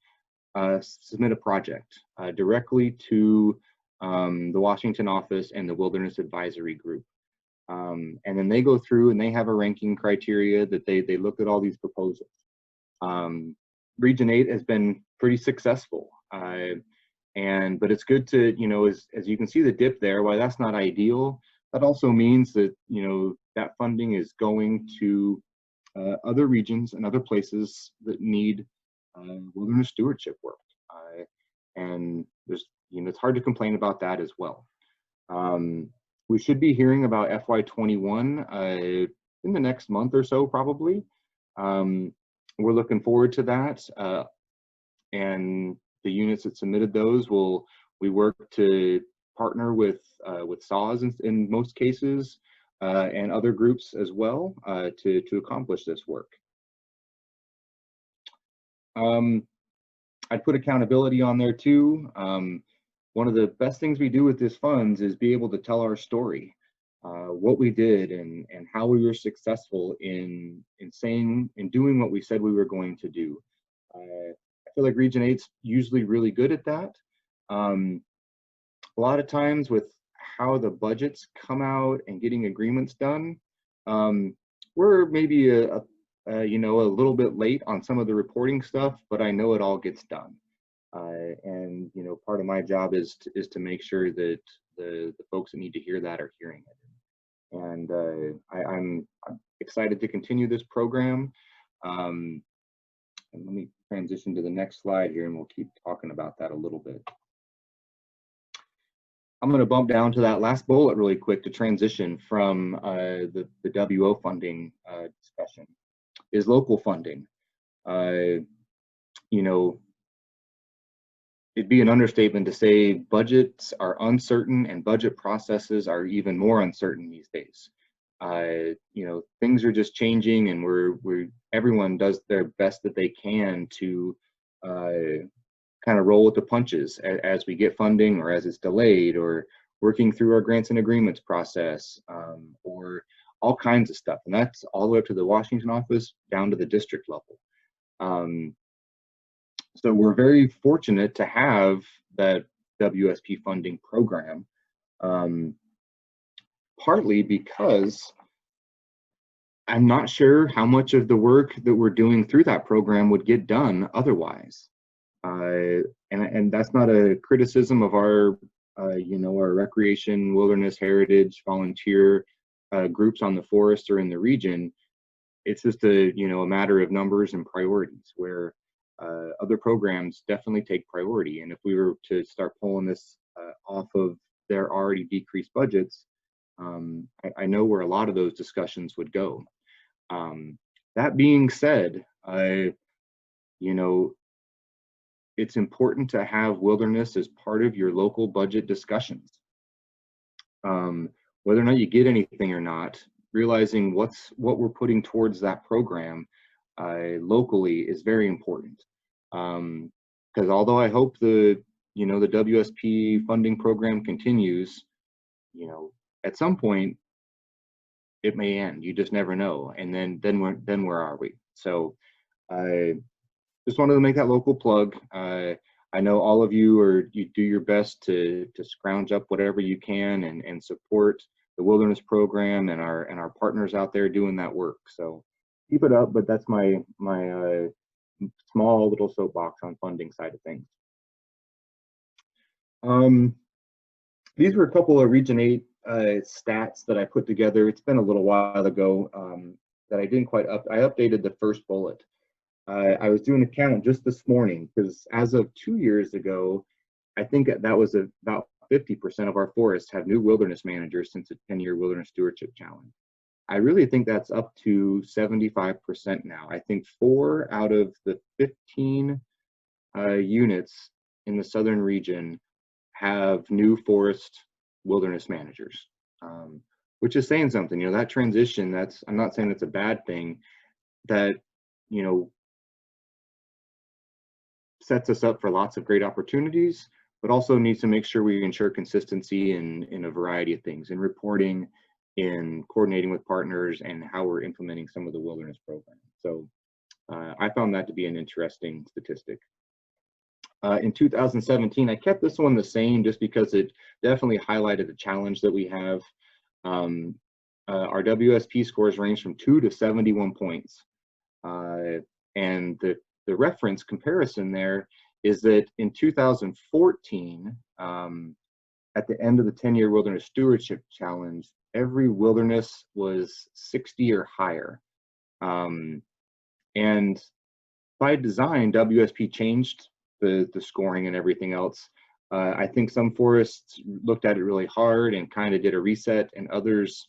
submit a project directly to the Washington office and the Wilderness Advisory Group. And then they go through and they have a ranking criteria that they look at all these proposals. Region 8 has been pretty successful. But it's good to, you know, as you can see the dip there, while that's not ideal, that also means that, you know, that funding is going to other regions and other places that need wilderness stewardship work. And there's, you know, it's hard to complain about that as well. We should be hearing about FY21 in the next month or so, probably. We're looking forward to that. And the units that submitted those we work to partner with SAWS in most cases, and other groups as well, to accomplish this work. I'd put accountability on there too. One of the best things we do with this funds is be able to tell our story, what we did and how we were successful in saying and doing what we said we were going to do. I feel like Region 8's usually really good at that. A lot of times with how the budgets come out and getting agreements done, we're maybe you know, a little bit late on some of the reporting stuff, but I know it all gets done. And you know, part of my job is to make sure that the folks that need to hear that are hearing it. And I'm excited to continue this program. And let me transition to the next slide here, and we'll keep talking about that a little bit. I'm going to bump down to that last bullet really quick to transition from the WO funding discussion. Is local funding. You know, it'd be an understatement to say budgets are uncertain and budget processes are even more uncertain these days. You know, things are just changing, and everyone does their best that they can to kind of roll with the punches as we get funding, or as it's delayed, or working through our grants and agreements process, or all kinds of stuff. And that's all the way up to the Washington office down to the district level. So we're very fortunate to have that WSP funding program, partly because I'm not sure how much of the work that we're doing through that program would get done otherwise. And that's not a criticism of our, you know, our recreation, wilderness, heritage, volunteer groups on the forest or in the region. It's just a matter of numbers and priorities, where other programs definitely take priority. And if we were to start pulling this off of their already decreased budgets, I know where a lot of those discussions would go. That being said, you know, it's important to have wilderness as part of your local budget discussions. Whether or not you get anything or not, realizing what we're putting towards that program locally is very important. Because although I hope the WSP funding program continues, you know, at some point it may end. You just never know. And then where are we? So I just wanted to make that local plug. I know all of you do your best to scrounge up whatever you can and support the wilderness program and our partners out there doing that work. So keep it up. But that's my small little soapbox on funding side of things. These were a couple of Region 8 stats that I put together. It's been a little while ago that I didn't quite I updated the first bullet. I was doing a count just this morning, because as of 2 years ago, I think that was about 50% of our forests have new wilderness managers since the 10-year Wilderness Stewardship Challenge. I really think that's up to 75% now. I think 4 out of the 15 units in the southern region have new forest wilderness managers, which is saying something. You know, that transition, I'm not saying it's a bad thing, that, you know, sets us up for lots of great opportunities, but also needs to make sure we ensure consistency in a variety of things, in reporting, in coordinating with partners, and how we're implementing some of the wilderness programs. So I found that to be an interesting statistic. In 2017, I kept this one the same just because it definitely highlighted the challenge that we have. Our WSP scores range from 2 to 71 points. And the reference comparison there is that in 2014, at the end of the 10-year Wilderness Stewardship Challenge, every wilderness was 60 or higher. And by design, WSP changed the scoring and everything else. I think some forests looked at it really hard and kind of did a reset, and others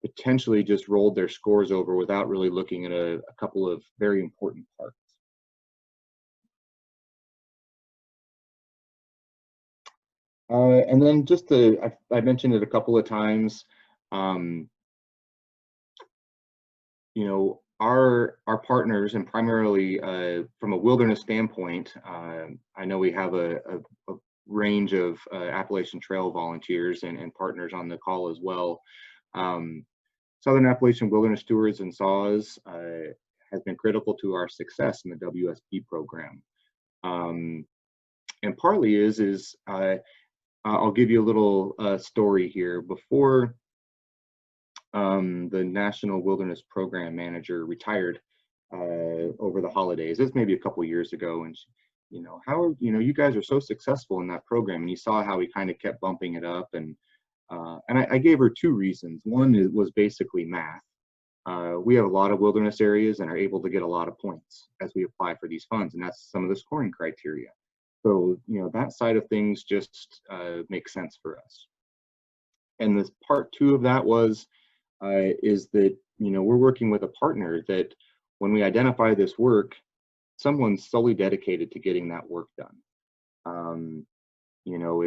potentially just rolled their scores over without really looking at a couple of very important parts. And then just I mentioned it a couple of times, you know, our partners, and primarily from a wilderness standpoint, I know we have a range of Appalachian Trail volunteers and partners on the call as well. Southern Appalachian Wilderness Stewards and SAWs has been critical to our success in the WSP program. And partly is I'll give you a little story here. Before the National Wilderness Program Manager retired over the holidays, this may be a couple years ago, and she, you know, you guys are so successful in that program, and you saw how we kind of kept bumping it up, and I gave her 2 reasons. One was basically math. We have a lot of wilderness areas and are able to get a lot of points as we apply for these funds, and that's some of the scoring criteria. So, you know, that side of things just makes sense for us. And this part 2 of that is that, you know, we're working with a partner that when we identify this work, someone's solely dedicated to getting that work done. You know,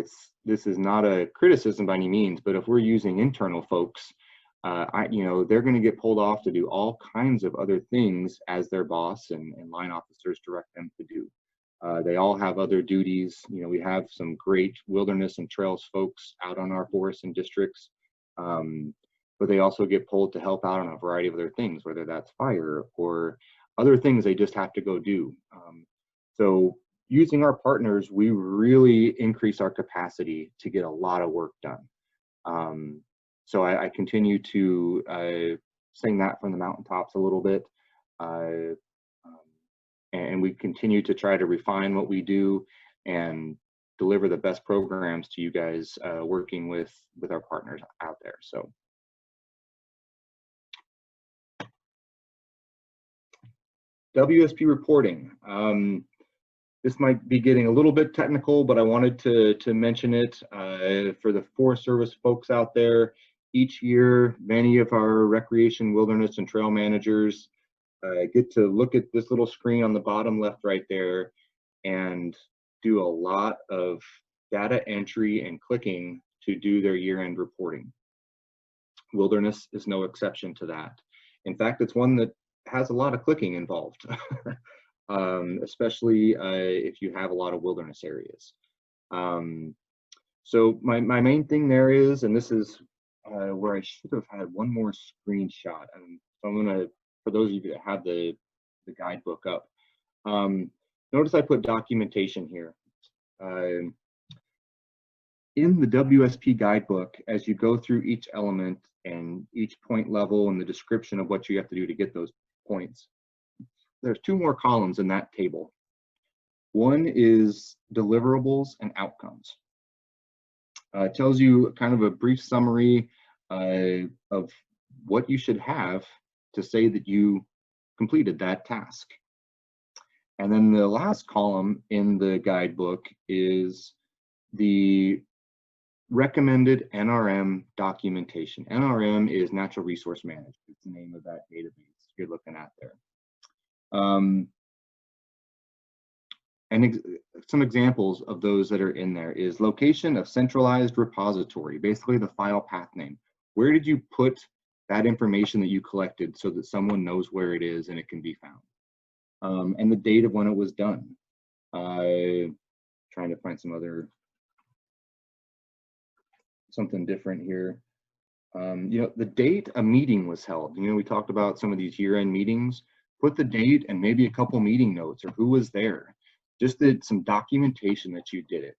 this is not a criticism by any means, but if we're using internal folks, you know, they're going to get pulled off to do all kinds of other things as their boss and line officers direct them to do. They all have other duties. You know, we have some great wilderness and trails folks out on our forests and districts, but they also get pulled to help out on a variety of other things, whether that's fire or other things they just have to go do. So using our partners, we really increase our capacity to get a lot of work done. So I continue to sing that from the mountaintops a little bit. And we continue to try to refine what we do and deliver the best programs to you guys, working with our partners out there. So WSP reporting. This might be getting a little bit technical, but I wanted to mention it for the Forest Service folks out there. Each year, many of our recreation, wilderness, and trail managers get to look at this little screen on the bottom left right there and do a lot of data entry and clicking to do their year-end reporting. Wilderness is no exception to that. In fact, it's one that has a lot of clicking involved, especially if you have a lot of wilderness areas. So my main thing there is, and this is where I should have had one more screenshot, and so I'm gonna, for those of you that have the guidebook up, notice I put documentation here. In the WSP guidebook, as you go through each element and each point level and the description of what you have to do to get those points, there's 2 more columns in that table. One is deliverables and outcomes. It tells you kind of a brief summary of what you should have to say that you completed that task. And then the last column in the guidebook is the recommended NRM documentation. NRM is Natural Resource Management. It's the name of that database you're looking at there. Some examples of those that are in there is location of centralized repository, basically the file path name. Where did you put that information that you collected so that someone knows where it is and it can be found? And the date of when it was done. Trying to find something different here. The date a meeting was held. We talked about some of these year-end meetings. Put the date and maybe a couple meeting notes or who was there. Just some documentation that you did it.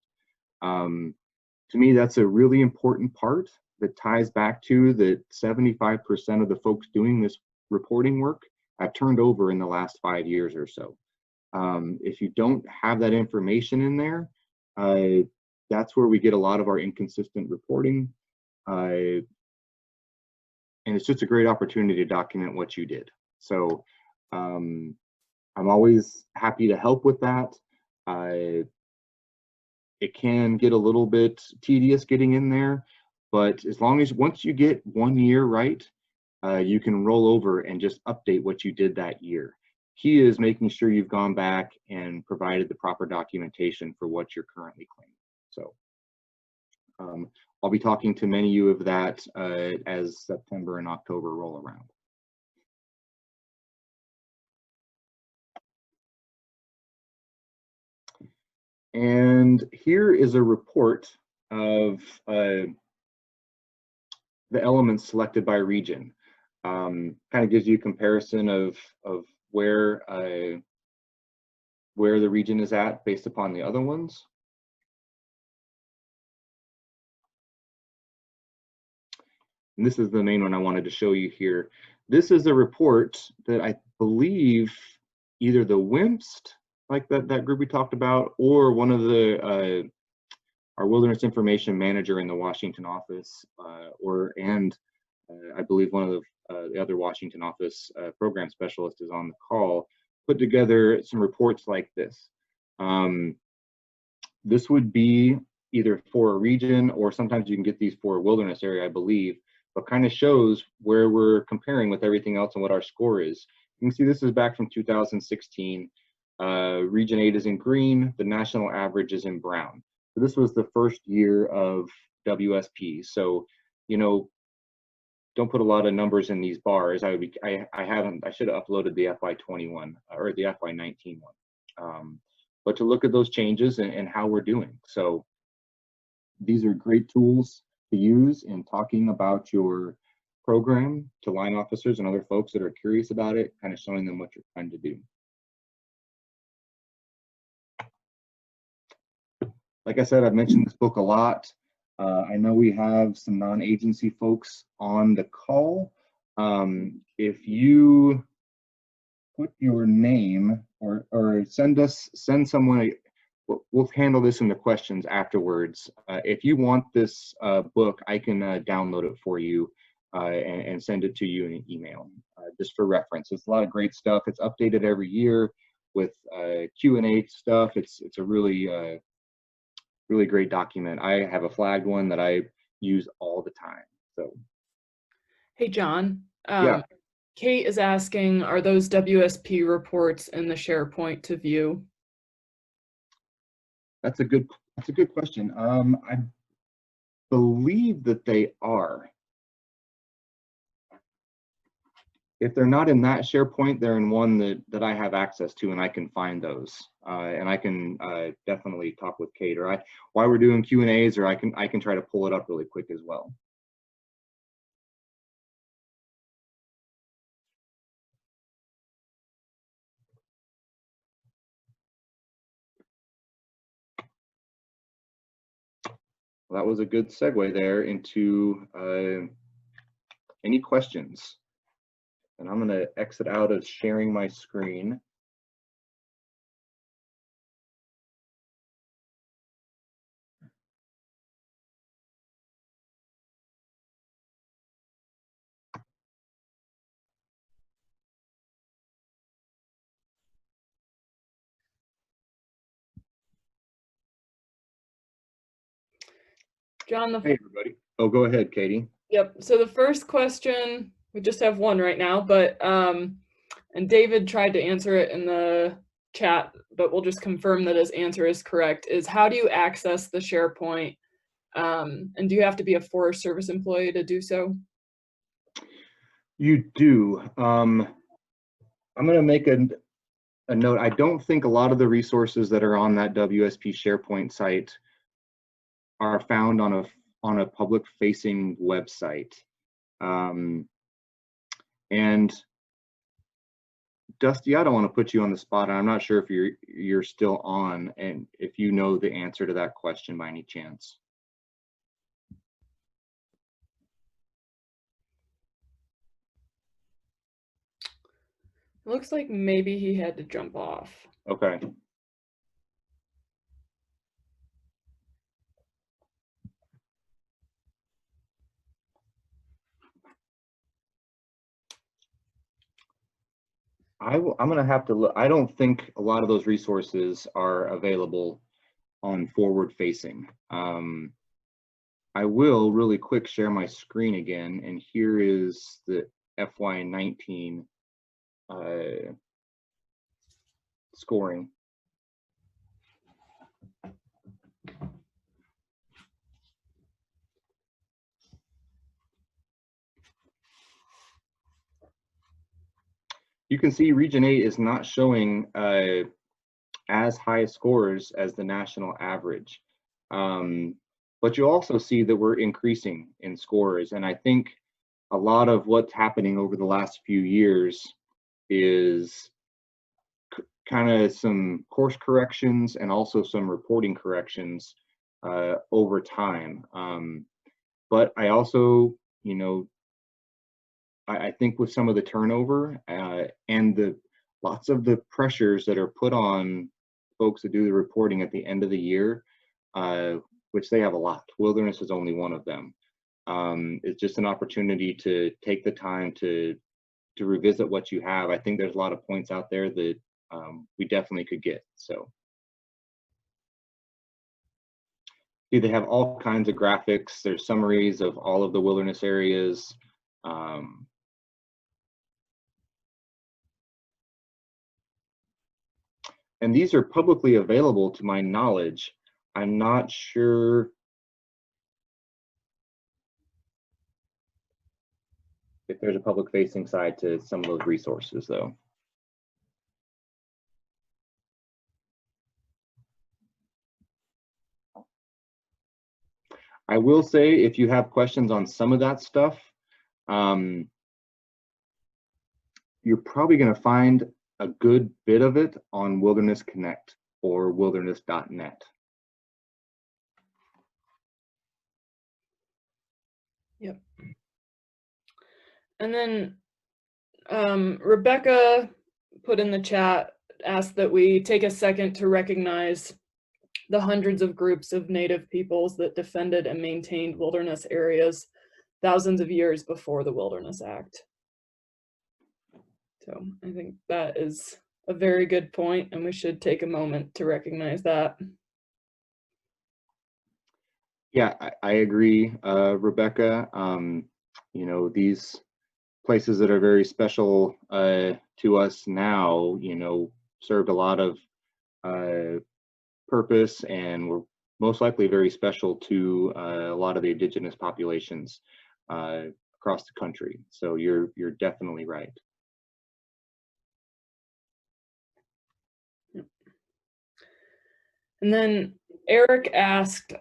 To me, that's a really important part that ties back to that 75% of the folks doing this reporting work have turned over in the last 5 years or so. If you don't have that information in there, that's where we get a lot of our inconsistent reporting. And it's just a great opportunity to document what you did. So I'm always happy to help with that. It can get a little bit tedious getting in there, but as long as once you get 1 year right, you can roll over and just update what you did that year. Key is making sure you've gone back and provided the proper documentation for what you're currently claiming. So I'll be talking to many of you of that as September and October roll around. And here is a report of the elements selected by region. Kind of gives you a comparison of where the region is at based upon the other ones. And this is the main one I wanted to show you here. This is a report that I believe either the WIMPS, like that group we talked about, or one of the our wilderness information manager in the Washington office, I believe one of the other Washington office program specialists is on the call, put together some reports like this. This would be either for a region, or sometimes you can get these for a wilderness area, I believe, but kind of shows where we're comparing with everything else and what our score is. You can see this is back from 2016. Region 8 is in green, the national average is in brown. So this was the first year of WSP. So, don't put a lot of numbers in these bars. I should have uploaded the FY21 or the FY19 one. But to look at those changes and how we're doing. So these are great tools to use in talking about your program to line officers and other folks that are curious about it, kind of showing them what you're trying to do. Like I said, I've mentioned this book a lot. I know we have some non-agency folks on the call. If you put your name or send someone, we'll handle this in the questions afterwards. If you want this book, I can download it for you and send it to you in an email, just for reference. It's a lot of great stuff. It's updated every year with Q&A stuff. It's a really really great document. I have a flagged one that I use all the time. So, hey John, yeah. Kate is asking, are those WSP reports in the SharePoint to view? That's a good question. I believe that they are. If they're not in that SharePoint, they're in one that I have access to, and I can find those. And I can definitely talk with Kate, or while we're doing Q&As, or I can try to pull it up really quick as well. Well, that was a good segue there into any questions. And I'm going to exit out of sharing my screen. John, Hey, everybody. Oh, go ahead, Katie. Yep. So the first question, we just have one right now, but and David tried to answer it in the chat, but we'll just confirm that his answer is correct, is how do you access the SharePoint? And do you have to be a Forest Service employee to do so? You do. I'm going to make a note. I don't think a lot of the resources that are on that WSP SharePoint site are found on a public-facing website. And Dusty, I don't want to put you on the spot. I'm not sure if you're still on and if you know the answer to that question by any chance. Looks like maybe he had to jump off. Okay. I'm going to have to look. I don't think a lot of those resources are available on forward facing. I will really quick share my screen again, and here is the FY19 scoring. You can see Region 8 is not showing as high scores as the national average. But you also see that we're increasing in scores. And I think a lot of what's happening over the last few years is kind of some course corrections and also some reporting corrections over time. But I also, you know, I think with some of the turnover and the lots of the pressures that are put on folks that do the reporting at the end of the year, which they have a lot. Wilderness is only one of them. It's just an opportunity to take the time to revisit what you have. I think there's a lot of points out there that we definitely could get. So see, they have all kinds of graphics. There's summaries of all of the wilderness areas. And these are publicly available to my knowledge. I'm not sure if there's a public facing side to some of those resources though. I will say if you have questions on some of that stuff, you're probably going to find a good bit of it on Wilderness Connect or wilderness.net. Yep. And then Rebecca put in the chat, asked that we take a second to recognize the hundreds of groups of Native peoples that defended and maintained wilderness areas thousands of years before the Wilderness Act. So I think that is a very good point, and we should take a moment to recognize that. Yeah, I agree, Rebecca. You know, these places that are very special to us now, you know, served a lot of purpose and were most likely very special to a lot of the indigenous populations across the country. So you're definitely right. And then Eric asked,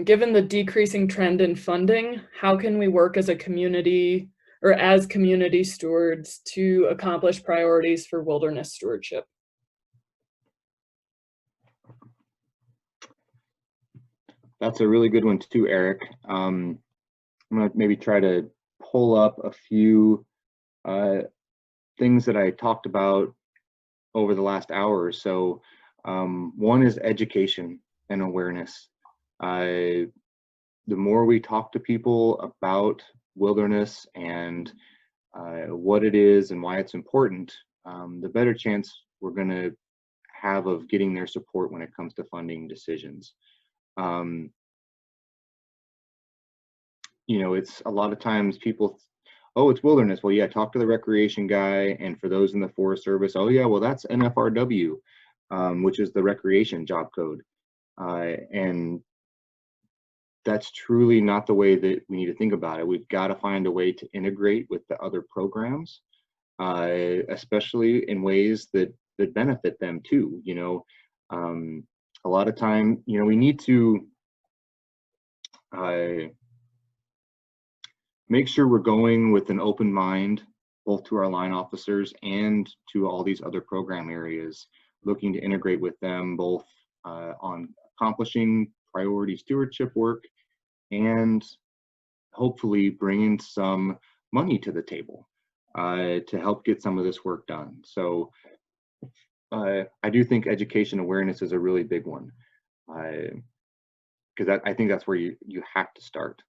given the decreasing trend in funding, how can we work as a community or as community stewards to accomplish priorities for wilderness stewardship? That's a really good one too, Eric. I'm gonna maybe try to pull up a few things that I talked about over the last hour or so. One is education and awareness. The more we talk to people about wilderness and what it is and why it's important, the better chance we're going to have of getting their support when it comes to funding decisions. you know, it's a lot of times people, oh, it's wilderness. Well, yeah, talk to the recreation guy. And for those in the Forest Service, oh yeah, well, that's NFRW, which is the recreation job code. And that's truly not the way that we need to think about it. We've got to find a way to integrate with the other programs, especially in ways that benefit them too. You know, a lot of time, you know, we need to make sure we're going with an open mind, both to our line officers and to all these other program areas, looking to integrate with them both on accomplishing priority stewardship work and hopefully bringing some money to the table to help get some of this work done. So I do think education awareness is a really big one, because I think that's where you have to start.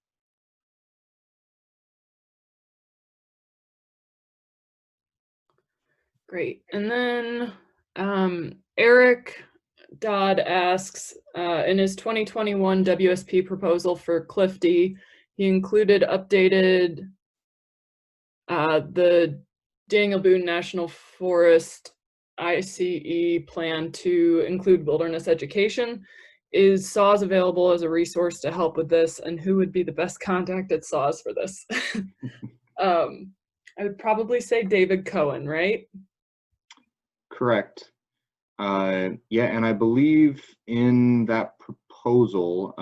Great. And then Eric Dodd asks, in his 2021 WSP proposal for Clifty, he included updated the Daniel Boone National Forest ICE plan to include wilderness education. Is SAWS available as a resource to help with this, and who would be the best contact at SAWS for this? I would probably say David Cohen, right? Correct. Yeah, and I believe in that proposal,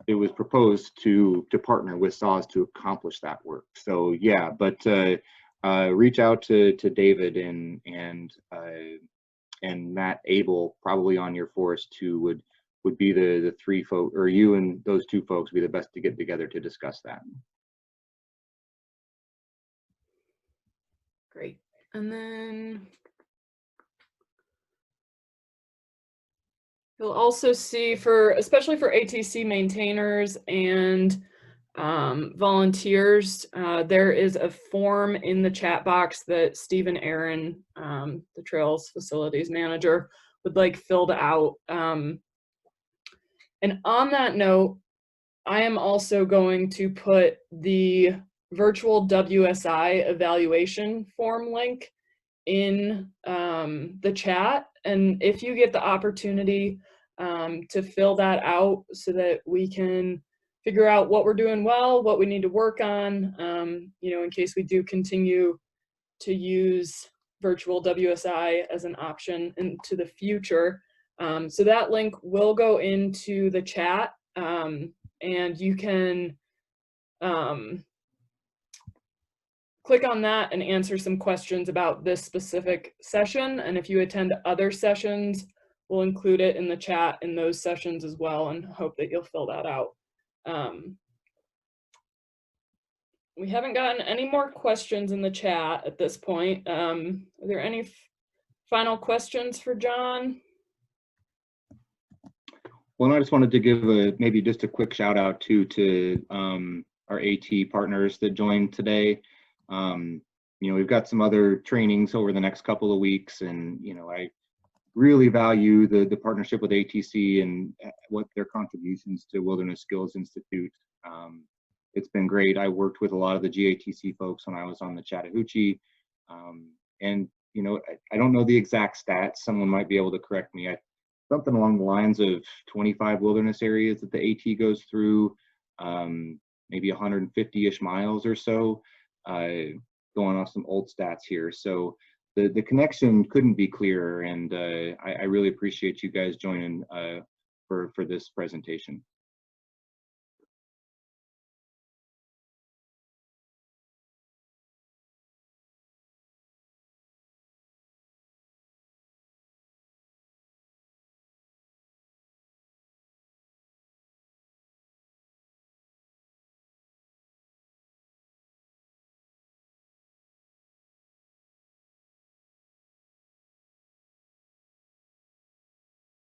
it was proposed to partner with SAWS to accomplish that work. So yeah, but reach out to David and Matt Abel, probably on your Forest 2 would be the three folks, or you and those two folks would be the best to get together to discuss that. Great. And then you'll also see, especially for ATC maintainers and volunteers, there is a form in the chat box that Stephen Aaron, the Trails Facilities Manager, would like filled out. And on that note, I am also going to put the virtual WSI evaluation form link in the chat. And if you get the opportunity to fill that out so that we can figure out what we're doing well, what we need to work on, you know, in case we do continue to use virtual WSI as an option into the future. So that link will go into the chat, and you can click on that and answer some questions about this specific session. And if you attend other sessions, we'll include it in the chat in those sessions as well, and hope that you'll fill that out. We haven't gotten any more questions in the chat at this point. Are there any final questions for John? Well, I just wanted to give maybe just a quick shout out to our AT partners that joined today. You know, we've got some other trainings over the next couple of weeks, and you know, I really value the partnership with ATC and what their contributions to Wilderness Skills Institute. It's been great. I worked with a lot of the GATC folks when I was on the Chattahoochee, and you know, I don't know the exact stats. Someone might be able to correct me. Something along the lines of 25 wilderness areas that the AT goes through, maybe 150-ish miles or so, going off some old stats here. So the connection couldn't be clearer, and I really appreciate you guys joining for this presentation.